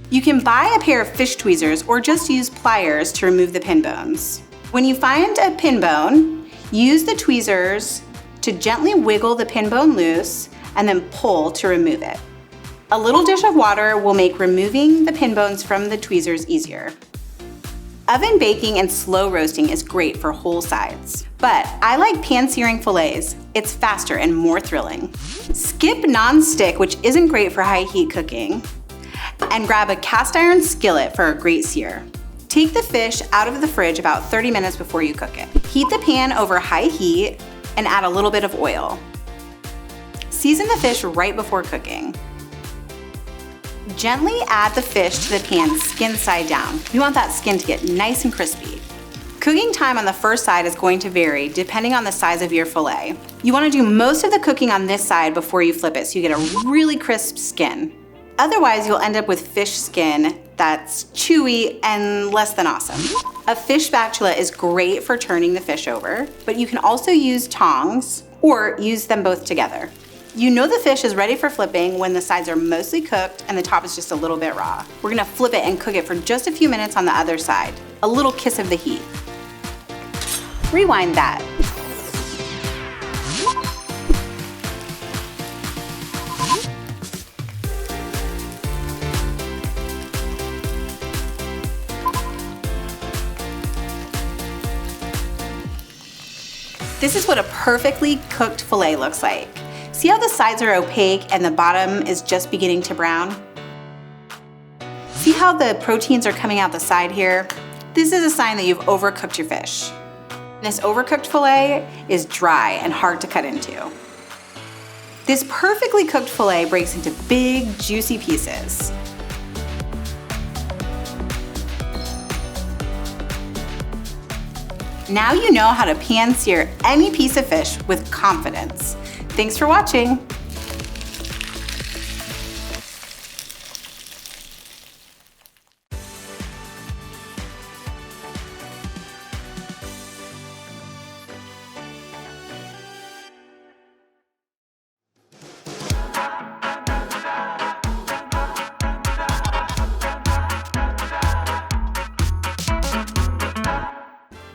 You can buy a pair of fish tweezers or just use pliers to remove the pin bones. When you find a pin bone, use the tweezers to gently wiggle the pin bone loose and then pull to remove it. A little dish of water will make removing the pin bones from the tweezers easier. Oven baking and slow roasting is great for whole sides, but I like pan searing fillets. It's faster and more thrilling. Skip non-stick, which isn't great for high heat cooking, and grab a cast iron skillet for a great sear. Take the fish out of the fridge about 30 minutes before you cook it. Heat the pan over high heat and add a little bit of oil. Season the fish right before cooking. Gently add the fish to the pan skin side down. We want that skin to get nice and crispy. Cooking time on the first side is going to vary depending on the size of your fillet. You want to do most of the cooking on this side before you flip it so you get a really crisp skin. Otherwise, you'll end up with fish skin that's chewy and less than awesome. A fish spatula is great for turning the fish over, but you can also use tongs or use them both together. You know the fish is ready for flipping when the sides are mostly cooked and the top is just a little bit raw. We're gonna flip it and cook it for just a few minutes on the other side. A little kiss of the heat. Rewind that. This is what a perfectly cooked fillet looks like. See how the sides are opaque and the bottom is just beginning to brown? See how the proteins are coming out the side here? This is a sign that you've overcooked your fish. This overcooked fillet is dry and hard to cut into. This perfectly cooked fillet breaks into big, juicy pieces. Now you know how to pan sear any piece of fish with confidence. Thanks for watching.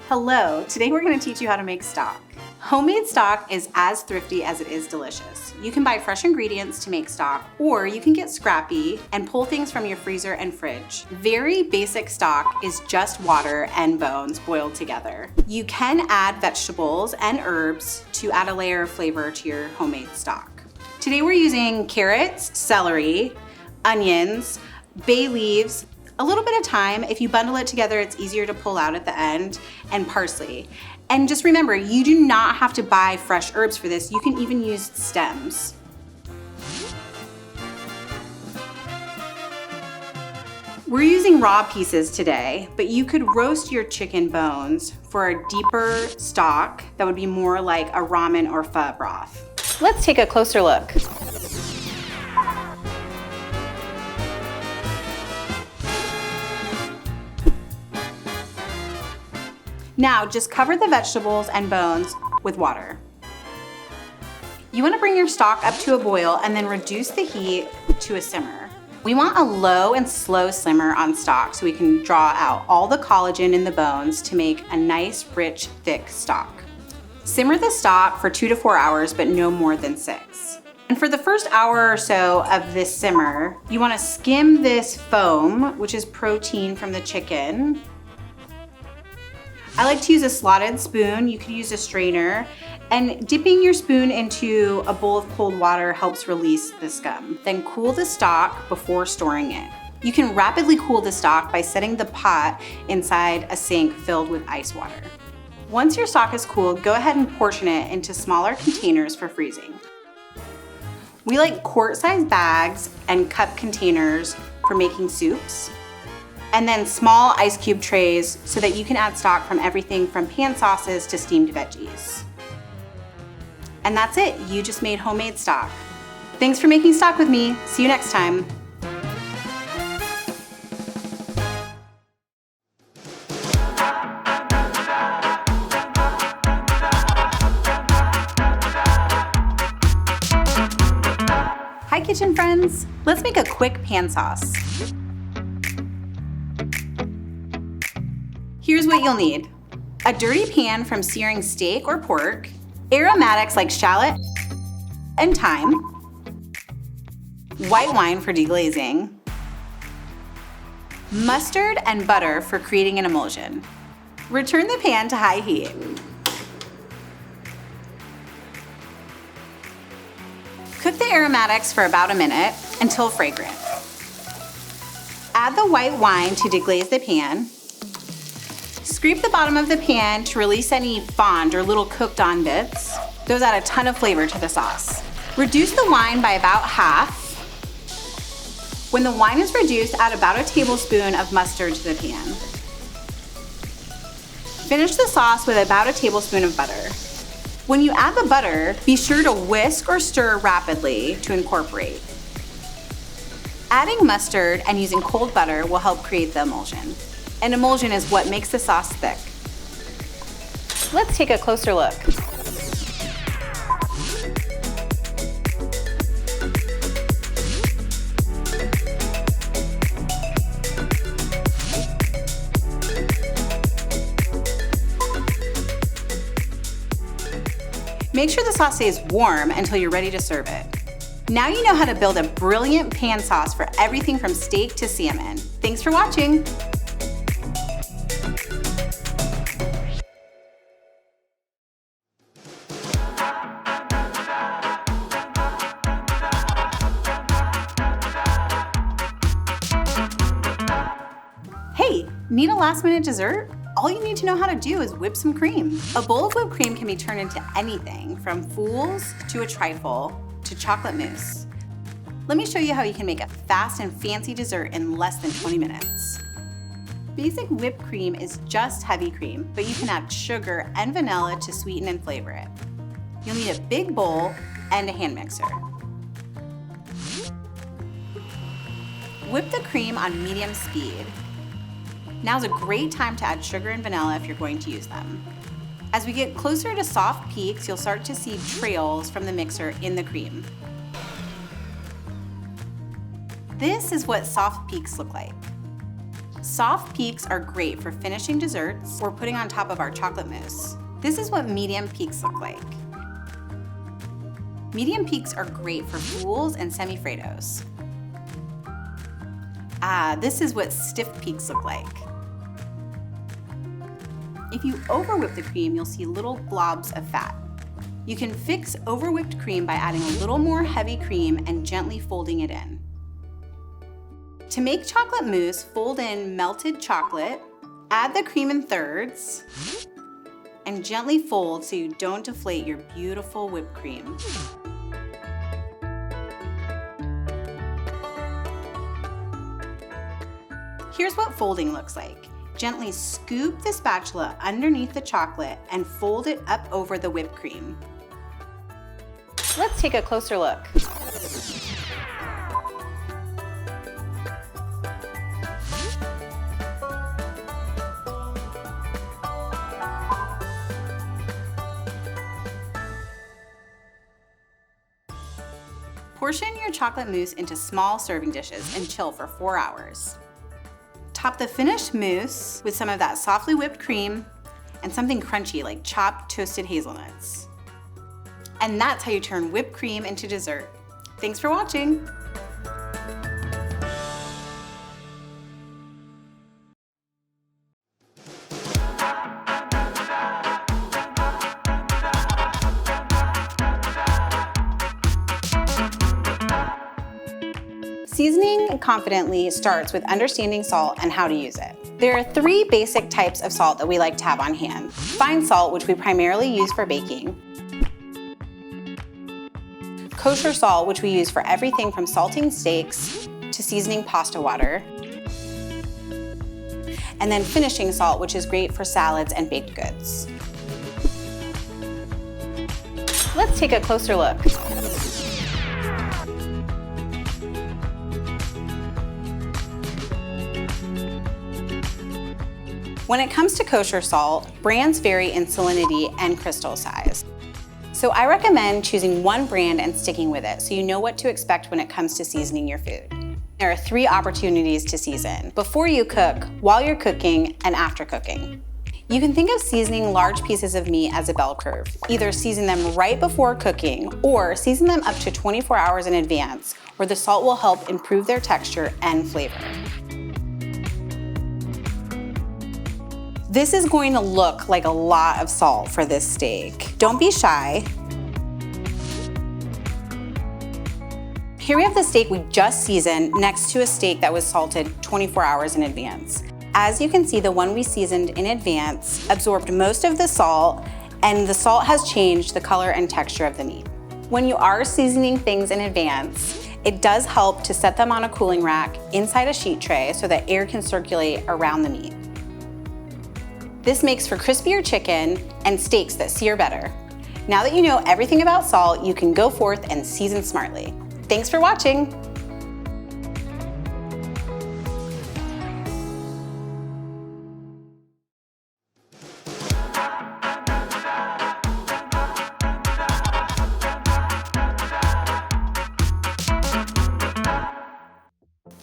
Hello, today we're going to teach you how to make stock. Homemade stock is as thrifty as it is delicious. You can buy fresh ingredients to make stock, or you can get scrappy and pull things from your freezer and fridge. Very basic stock is just water and bones boiled together. You can add vegetables and herbs to add a layer of flavor to your homemade stock. Today we're using carrots, celery, onions, bay leaves, a little bit of thyme. If you bundle it together, it's easier to pull out at the end, and parsley. And just remember, you do not have to buy fresh herbs for this. You can even use stems. We're using raw pieces today, but you could roast your chicken bones for a deeper stock that would be more like a ramen or pho broth. Let's take a closer look. Now, just cover the vegetables and bones with water. You want to bring your stock up to a boil and then reduce the heat to a simmer. We want a low and slow simmer on stock so we can draw out all the collagen in the bones to make a nice, rich, thick stock. Simmer the stock for 2 to 4 hours, but no more than 6. And for the first hour or so of this simmer, you want to skim this foam, which is protein from the chicken. I like to use a slotted spoon. You could use a strainer, and dipping your spoon into a bowl of cold water helps release the scum. Then cool the stock before storing it. You can rapidly cool the stock by setting the pot inside a sink filled with ice water. Once your stock is cooled, go ahead and portion it into smaller containers for freezing. We like quart-sized bags and cup containers for making soups, and then small ice cube trays so that you can add stock from everything from pan sauces to steamed veggies. And that's it, you just made homemade stock. Thanks for making stock with me. See you next time. Hi kitchen friends, let's make a quick pan sauce. Here's what you'll need. A dirty pan from searing steak or pork, aromatics like shallot and thyme, white wine for deglazing, mustard and butter for creating an emulsion. Return the pan to high heat. Cook the aromatics for about a minute until fragrant. Add the white wine to deglaze the pan. Scrape the bottom of the pan to release any fond or little cooked on bits. Those add a ton of flavor to the sauce. Reduce the wine by about half. When the wine is reduced, add about a tablespoon of mustard to the pan. Finish the sauce with about a tablespoon of butter. When you add the butter, be sure to whisk or stir rapidly to incorporate. Adding mustard and using cold butter will help create the emulsion. An emulsion is what makes the sauce thick. Let's take a closer look. Make sure the sauce stays warm until you're ready to serve it. Now you know how to build a brilliant pan sauce for everything from steak to salmon. Thanks for watching. Hey, need a last-minute dessert? All you need to know how to do is whip some cream. A bowl of whipped cream can be turned into anything from fools to a trifle to chocolate mousse. Let me show you how you can make a fast and fancy dessert in less than 20 minutes. Basic whipped cream is just heavy cream, but you can add sugar and vanilla to sweeten and flavor it. You'll need a big bowl and a hand mixer. Whip the cream on medium speed. Now's a great time to add sugar and vanilla if you're going to use them. As we get closer to soft peaks, you'll start to see trails from the mixer in the cream. This is what soft peaks look like. Soft peaks are great for finishing desserts or putting on top of our chocolate mousse. This is what medium peaks look like. Medium peaks are great for foules and semi-Fredos. This is what stiff peaks look like. If you over-whip the cream, you'll see little globs of fat. You can fix over-whipped cream by adding a little more heavy cream and gently folding it in. To make chocolate mousse, fold in melted chocolate, add the cream in thirds, and gently fold so you don't deflate your beautiful whipped cream. Here's what folding looks like. Gently scoop the spatula underneath the chocolate and fold it up over the whipped cream. Let's take a closer look. Portion your chocolate mousse into small serving dishes and chill for 4 hours. Top the finished mousse with some of that softly whipped cream and something crunchy like chopped toasted hazelnuts. And that's how you turn whipped cream into dessert. Thanks for watching. Seasoning confidently starts with understanding salt and how to use it. There are 3 basic types of salt that we like to have on hand. Fine salt, which we primarily use for baking. Kosher salt, which we use for everything from salting steaks to seasoning pasta water. And then finishing salt, which is great for salads and baked goods. Let's take a closer look. When it comes to kosher salt, brands vary in salinity and crystal size. So I recommend choosing one brand and sticking with it so you know what to expect when it comes to seasoning your food. There are 3 opportunities to season: before you cook, while you're cooking, and after cooking. You can think of seasoning large pieces of meat as a bell curve. Either season them right before cooking or season them up to 24 hours in advance, where the salt will help improve their texture and flavor. This is going to look like a lot of salt for this steak. Don't be shy. Here we have the steak we just seasoned next to a steak that was salted 24 hours in advance. As you can see, the one we seasoned in advance absorbed most of the salt, and the salt has changed the color and texture of the meat. When you are seasoning things in advance, it does help to set them on a cooling rack inside a sheet tray so that air can circulate around the meat. This makes for crispier chicken and steaks that sear better. Now that you know everything about salt, you can go forth and season smartly. Thanks for watching.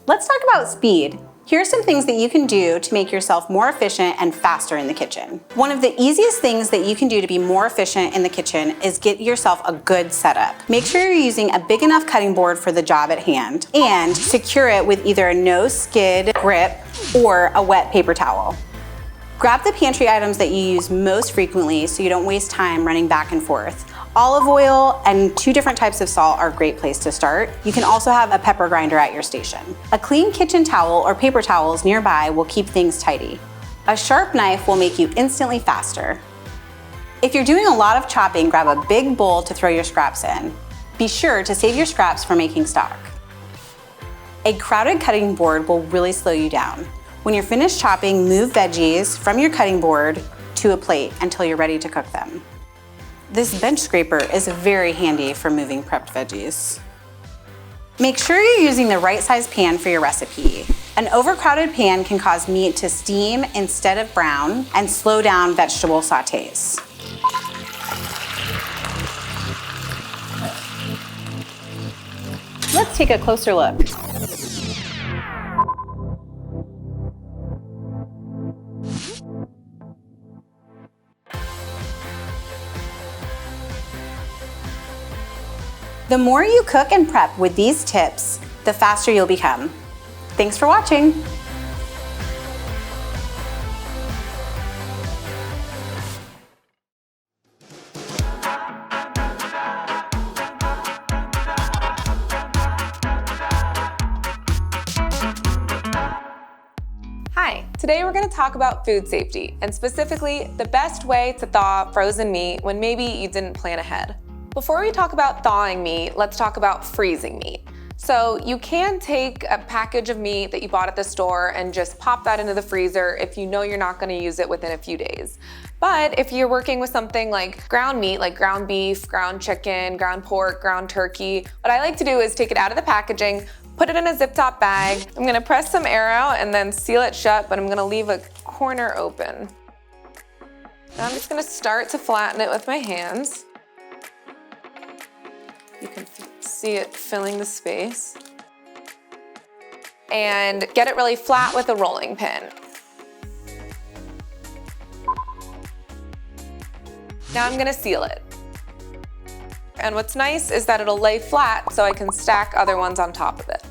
Let's talk about speed. Here are some things that you can do to make yourself more efficient and faster in the kitchen. One of the easiest things that you can do to be more efficient in the kitchen is get yourself a good setup. Make sure you're using a big enough cutting board for the job at hand and secure it with either a no skid grip or a wet paper towel. Grab the pantry items that you use most frequently so you don't waste time running back and forth. Olive oil and 2 different types of salt are a great place to start. You can also have a pepper grinder at your station. A clean kitchen towel or paper towels nearby will keep things tidy. A sharp knife will make you instantly faster. If you're doing a lot of chopping, grab a big bowl to throw your scraps in. Be sure to save your scraps for making stock. A crowded cutting board will really slow you down. When you're finished chopping, move veggies from your cutting board to a plate until you're ready to cook them. This bench scraper is very handy for moving prepped veggies. Make sure you're using the right size pan for your recipe. An overcrowded pan can cause meat to steam instead of brown and slow down vegetable sautés. Let's take a closer look. The more you cook and prep with these tips, the faster you'll become. Thanks for watching. Hi, today we're going to talk about food safety and specifically the best way to thaw frozen meat when maybe you didn't plan ahead. Before we talk about thawing meat, let's talk about freezing meat. So you can take a package of meat that you bought at the store and just pop that into the freezer if you know you're not going to use it within a few days. But if you're working with something like ground meat, like ground beef, ground chicken, ground pork, ground turkey, what I like to do is take it out of the packaging, put it in a zip top bag. I'm going to press some air out and then seal it shut, but I'm going to leave a corner open. Now I'm just going to start to flatten it with my hands. You can see it filling the space. And get it really flat with a rolling pin. Now I'm gonna seal it. And what's nice is that it'll lay flat so I can stack other ones on top of it.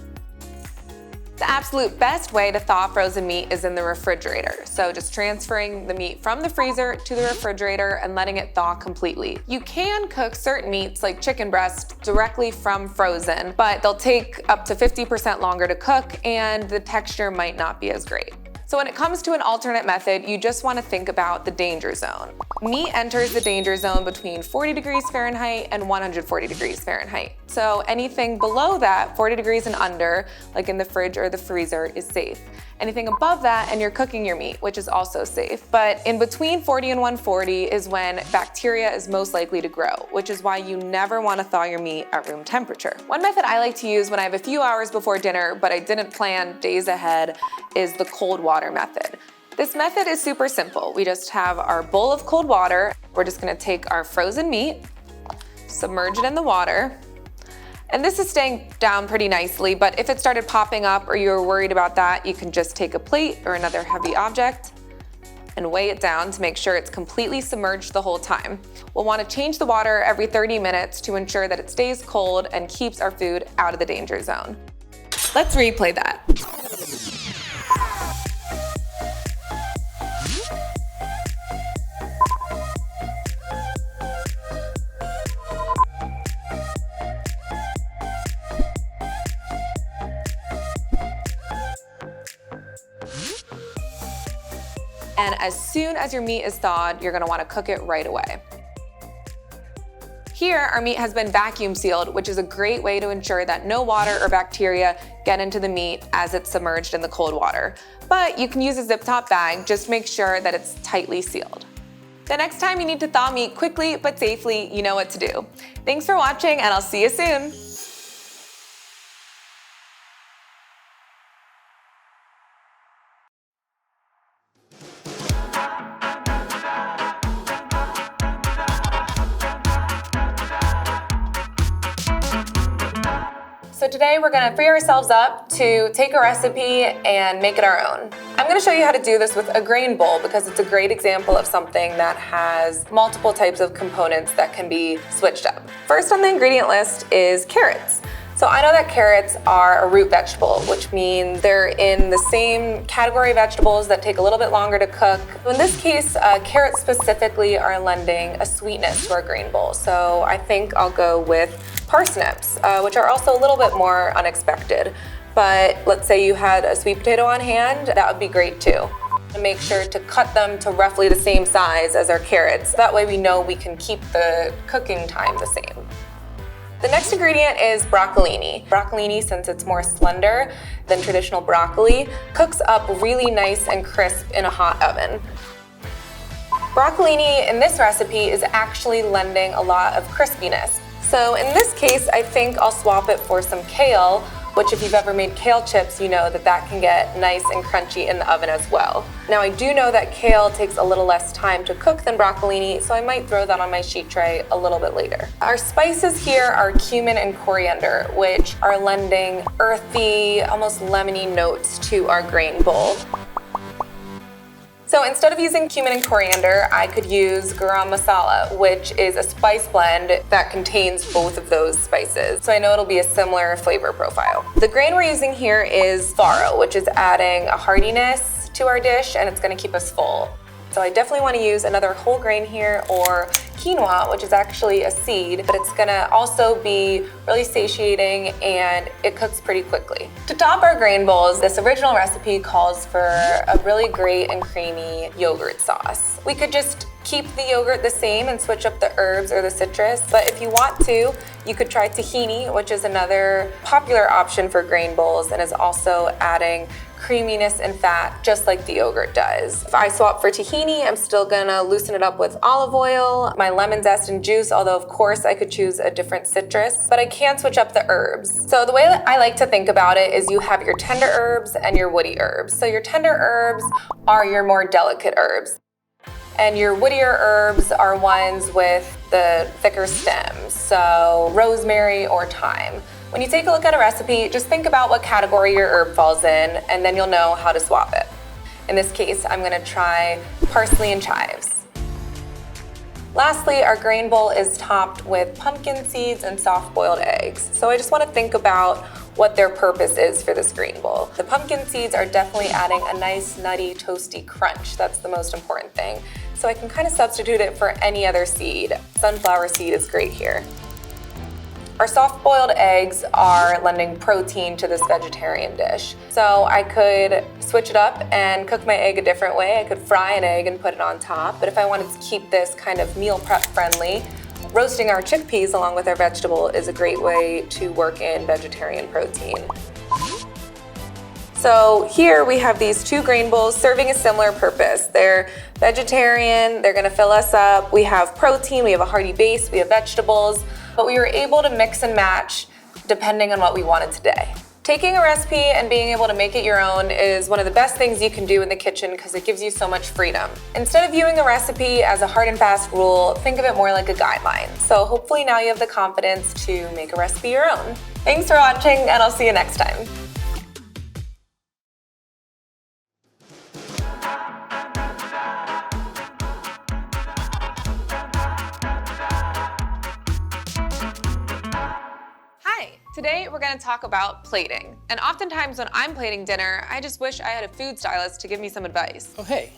The absolute best way to thaw frozen meat is in the refrigerator. So just transferring the meat from the freezer to the refrigerator and letting it thaw completely. You can cook certain meats like chicken breast directly from frozen, but they'll take up to 50% longer to cook and the texture might not be as great. So when it comes to an alternate method, you just want to think about the danger zone. Meat enters the danger zone between 40 degrees Fahrenheit and 140 degrees Fahrenheit. So anything below that, 40 degrees and under, like in the fridge or the freezer, is safe. Anything above that and you're cooking your meat, which is also safe. But in between 40 and 140 is when bacteria is most likely to grow, which is why you never want to thaw your meat at room temperature. One method I like to use when I have a few hours before dinner, but I didn't plan days ahead, is the cold water method. This method is super simple. We just have our bowl of cold water. We're just gonna take our frozen meat, submerge it in the water, and this is staying down pretty nicely, but if it started popping up or you were worried about that, you can just take a plate or another heavy object and weigh it down to make sure it's completely submerged the whole time. We'll want to change the water every 30 minutes to ensure that it stays cold and keeps our food out of the danger zone. Let's replay that. And as soon as your meat is thawed, you're gonna wanna cook it right away. Here, our meat has been vacuum sealed, which is a great way to ensure that no water or bacteria get into the meat as it's submerged in the cold water. But you can use a zip top bag, just make sure that it's tightly sealed. The next time you need to thaw meat quickly but safely, you know what to do. Thanks for watching, and I'll see you soon. So today we're gonna free ourselves up to take a recipe and make it our own. I'm gonna show you how to do this with a grain bowl because it's a great example of something that has multiple types of components that can be switched up. First on the ingredient list is carrots. So I know that carrots are a root vegetable, which means they're in the same category of vegetables that take a little bit longer to cook. In this case, carrots specifically are lending a sweetness to our grain bowl. So I think I'll go with parsnips, which are also a little bit more unexpected. But let's say you had a sweet potato on hand, that would be great too. And make sure to cut them to roughly the same size as our carrots. That way we know we can keep the cooking time the same. The next ingredient is broccolini. Broccolini, since it's more slender than traditional broccoli, cooks up really nice and crisp in a hot oven. Broccolini in this recipe is actually lending a lot of crispiness. So in this case, I think I'll swap it for some kale, which if you've ever made kale chips, you know that that can get nice and crunchy in the oven as well. Now I do know that kale takes a little less time to cook than broccolini, so I might throw that on my sheet tray a little bit later. Our spices here are cumin and coriander, which are lending earthy, almost lemony notes to our grain bowl. So instead of using cumin and coriander, I could use garam masala, which is a spice blend that contains both of those spices. So I know it'll be a similar flavor profile. The grain we're using here is farro, which is adding a heartiness to our dish, and it's gonna keep us full. So I definitely wanna use another whole grain here, or quinoa, which is actually a seed, but it's gonna also be really satiating and it cooks pretty quickly. To top our grain bowls, this original recipe calls for a really great and creamy yogurt sauce. We could just keep the yogurt the same and switch up the herbs or the citrus, but if you want to, you could try tahini, which is another popular option for grain bowls and is also adding creaminess and fat just like the yogurt does. If I swap for tahini, I'm still gonna loosen it up with olive oil, my lemon zest and juice, although of course I could choose a different citrus, but I can switch up the herbs. So the way that I like to think about it is you have your tender herbs and your woody herbs. So your tender herbs are your more delicate herbs, and your woodier herbs are ones with the thicker stems, so rosemary or thyme. When you take a look at a recipe, just think about what category your herb falls in, and then you'll know how to swap it. In this case, I'm gonna try parsley and chives. Lastly, our grain bowl is topped with pumpkin seeds and soft-boiled eggs. So I just wanna think about what their purpose is for this grain bowl. The pumpkin seeds are definitely adding a nice, nutty, toasty crunch. That's the most important thing. So I can kind of substitute it for any other seed. Sunflower seed is great here. Our soft-boiled eggs are lending protein to this vegetarian dish. So I could switch it up and cook my egg a different way. I could fry an egg and put it on top, but if I wanted to keep this kind of meal prep friendly, roasting our chickpeas along with our vegetable is a great way to work in vegetarian protein. So here we have these two grain bowls serving a similar purpose. They're vegetarian, they're gonna fill us up. We have protein, we have a hearty base, we have vegetables, but we were able to mix and match depending on what we wanted today. Taking a recipe and being able to make it your own is one of the best things you can do in the kitchen because it gives you so much freedom. Instead of viewing a recipe as a hard and fast rule, think of it more like a guideline. So hopefully now you have the confidence to make a recipe your own. Thanks for watching, and I'll see you next time. Today, we're gonna talk about plating. And oftentimes when I'm plating dinner, I just wish I had a food stylist to give me some advice. Oh, hey.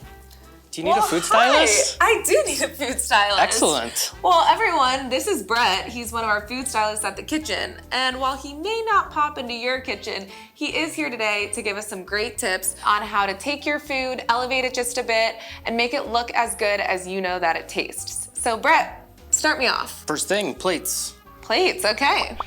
Do you need a food stylist? Hi. I do need a food stylist. Excellent. Well, everyone, this is Brett. He's one of our food stylists at the kitchen. And while he may not pop into your kitchen, he is here today to give us some great tips on how to take your food, elevate it just a bit, and make it look as good as you know that it tastes. So Brett, Start me off. First thing, plates. Plates, okay.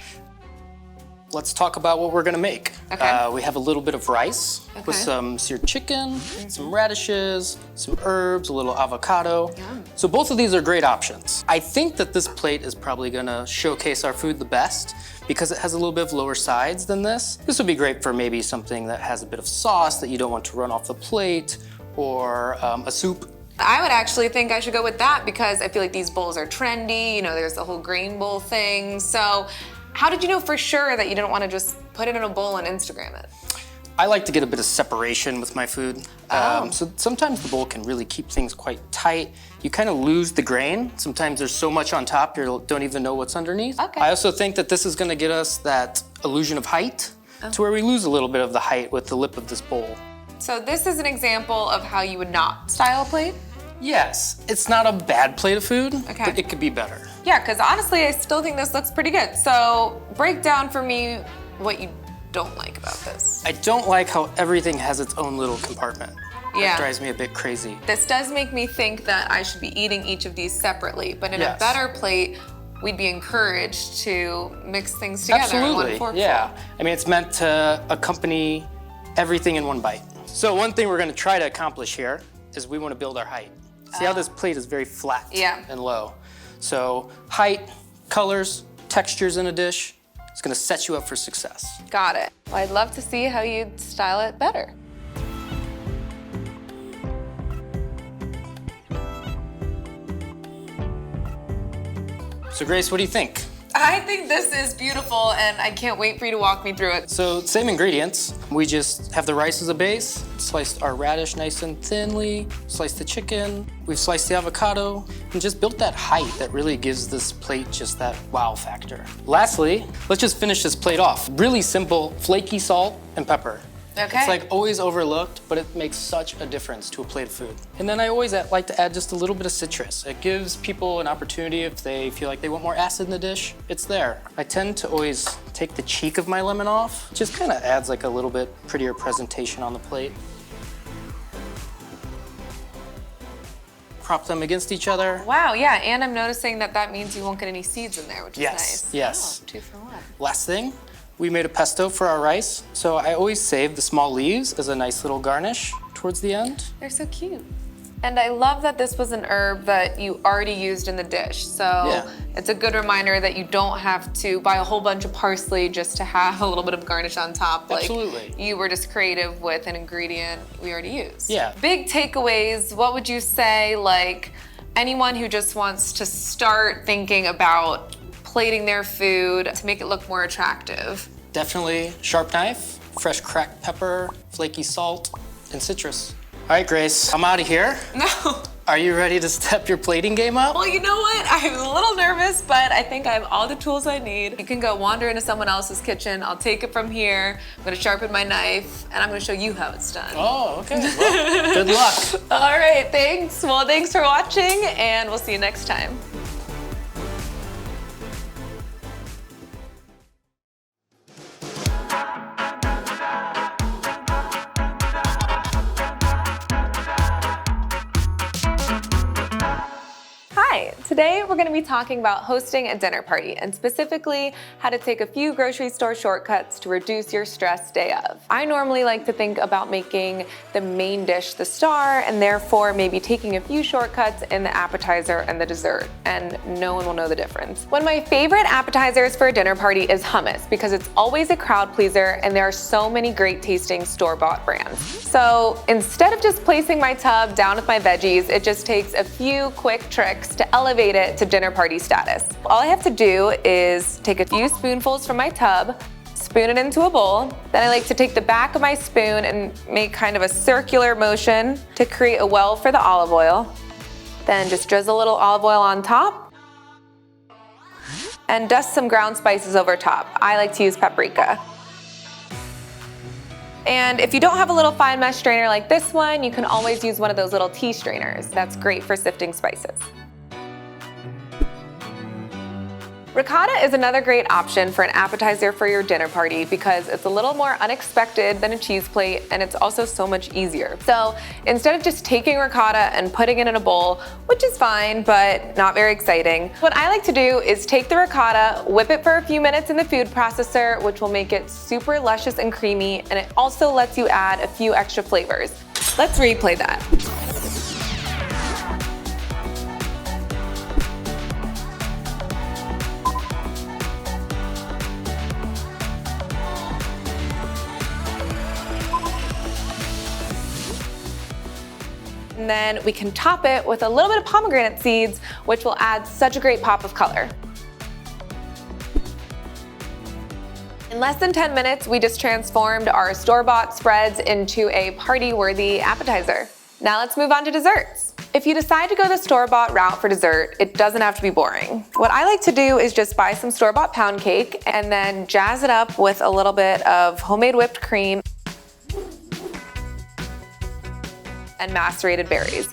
Let's talk about what we're gonna make. Okay. We have a little bit of rice with some seared chicken, some radishes, some herbs, a little avocado. Yum. So both of these are great options. I think that this plate is probably gonna showcase our food the best because it has a little bit of lower sides than this. This would be great for maybe something that has a bit of sauce that you don't want to run off the plate, or a soup. I would actually think I should go with that because I feel like these bowls are trendy. You know, there's the whole grain bowl thing. So how did you know for sure that you didn't want to just put it in a bowl and Instagram it? I like to get a bit of separation with my food. So sometimes the bowl can really keep things quite tight. You kind of lose the grain. Sometimes there's so much on top, you don't even know what's underneath. Okay. I also think that this is gonna get us that illusion of height to where we lose a little bit of the height with the lip of this bowl. So this is an example of how you would not style a plate? Yes, it's not a bad plate of food, Okay. but it could be better. Yeah, because honestly, I still think this looks pretty good. So break down for me what you don't like about this. I don't like how everything has its own little compartment. Yeah. It drives me a bit crazy. This does make me think that I should be eating each of these separately, but in a Yes. better plate, we'd be encouraged to mix things together in one Absolutely, forkful. yeah. I mean, it's meant to accompany everything in one bite. So one thing we're gonna try to accomplish here is we wanna build our height. See how this plate is very flat and low. So height, colors, textures in a dish, it's gonna set you up for success. Got it. Well, I'd love to see how you'd style it better. So Grace, what do you think? I think this is beautiful and I can't wait for you to walk me through it. So same ingredients. We just have the rice as a base, sliced our radish nice and thinly, sliced the chicken, we've sliced the avocado, and just built that height that really gives this plate just that wow factor. Lastly, let's just finish this plate off. Really simple, flaky salt and pepper. Okay. It's like always overlooked, but it makes such a difference to a plate of food. And then I always like to add just a little bit of citrus. It gives people an opportunity if they feel like they want more acid in the dish, it's there. I tend to always take the cheek of my lemon off. Just kind of adds like a little bit prettier presentation on the plate. Prop them against each other. Wow, yeah, and I'm noticing that that means you won't get any seeds in there, which is nice. Yes. Oh, 2 for 1. Last thing, we made a pesto for our rice. So I always save the small leaves as a nice little garnish towards the end. They're so cute. And I love that this was an herb that you already used in the dish. So it's a good reminder that you don't have to buy a whole bunch of parsley just to have a little bit of garnish on top. Absolutely. Like, you were just creative with an ingredient we already used. Yeah. Big takeaways, what would you say, like anyone who just wants to start thinking about plating their food to make it look more attractive? Definitely sharp knife, fresh cracked pepper, flaky salt, and citrus. All right, Grace, I'm out of here. No. Are you ready to step your plating game up? Well, you know what? I'm a little nervous, but I think I have all the tools I need. You can go wander into someone else's kitchen. I'll take it from here. I'm gonna sharpen my knife, and I'm gonna show you how it's done. Oh, okay. Well, good luck. All right, thanks. Well, thanks for watching, and we'll see you next time. Hi, today we're going to be talking about hosting a dinner party and specifically how to take a few grocery store shortcuts to reduce your stress day of. I normally like to think about making the main dish the star and therefore maybe taking a few shortcuts in the appetizer and the dessert, and no one will know the difference. One of my favorite appetizers for a dinner party is hummus because it's always a crowd pleaser and there are so many great tasting store-bought brands. So instead of just placing my tub down with my veggies, it just takes a few quick tricks to elevate it to dinner party status. All I have to do is take a few spoonfuls from my tub, spoon it into a bowl. Then I like to take the back of my spoon and make kind of a circular motion to create a well for the olive oil. Then just drizzle a little olive oil on top and dust some ground spices over top. I like to use paprika. And if you don't have a little fine mesh strainer like this one, you can always use one of those little tea strainers. That's great for sifting spices. Ricotta is another great option for an appetizer for your dinner party because it's a little more unexpected than a cheese plate and it's also so much easier. So instead of just taking ricotta and putting it in a bowl, which is fine but not very exciting, what I like to do is take the ricotta, whip it for a few minutes in the food processor, which will make it super luscious and creamy, and it also lets you add a few extra flavors. Let's replay that. And then we can top it with a little bit of pomegranate seeds, which will add such a great pop of color. In less than 10 minutes, we just transformed our store-bought spreads into a party-worthy appetizer. Now let's move on to desserts. If you decide to go the store-bought route for dessert, it doesn't have to be boring. What I like to do is just buy some store-bought pound cake and then jazz it up with a little bit of homemade whipped cream and macerated berries.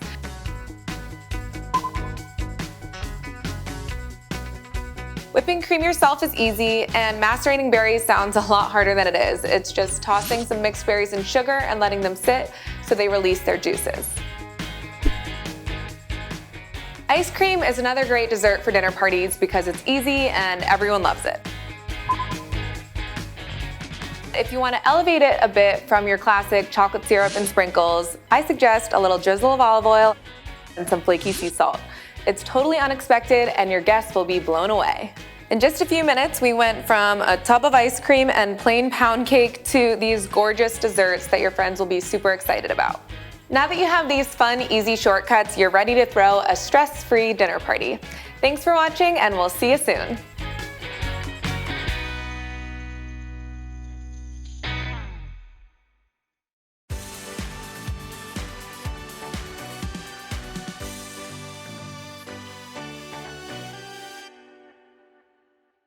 Whipping cream yourself is easy, and macerating berries sounds a lot harder than it is. It's just tossing some mixed berries in sugar and letting them sit so they release their juices. Ice cream is another great dessert for dinner parties because it's easy and everyone loves it. If you want to elevate it a bit from your classic chocolate syrup and sprinkles, I suggest a little drizzle of olive oil and some flaky sea salt. It's totally unexpected and your guests will be blown away. In just a few minutes, we went from a tub of ice cream and plain pound cake to these gorgeous desserts that your friends will be super excited about. Now that you have these fun, easy shortcuts, you're ready to throw a stress-free dinner party. Thanks for watching, and we'll see you soon.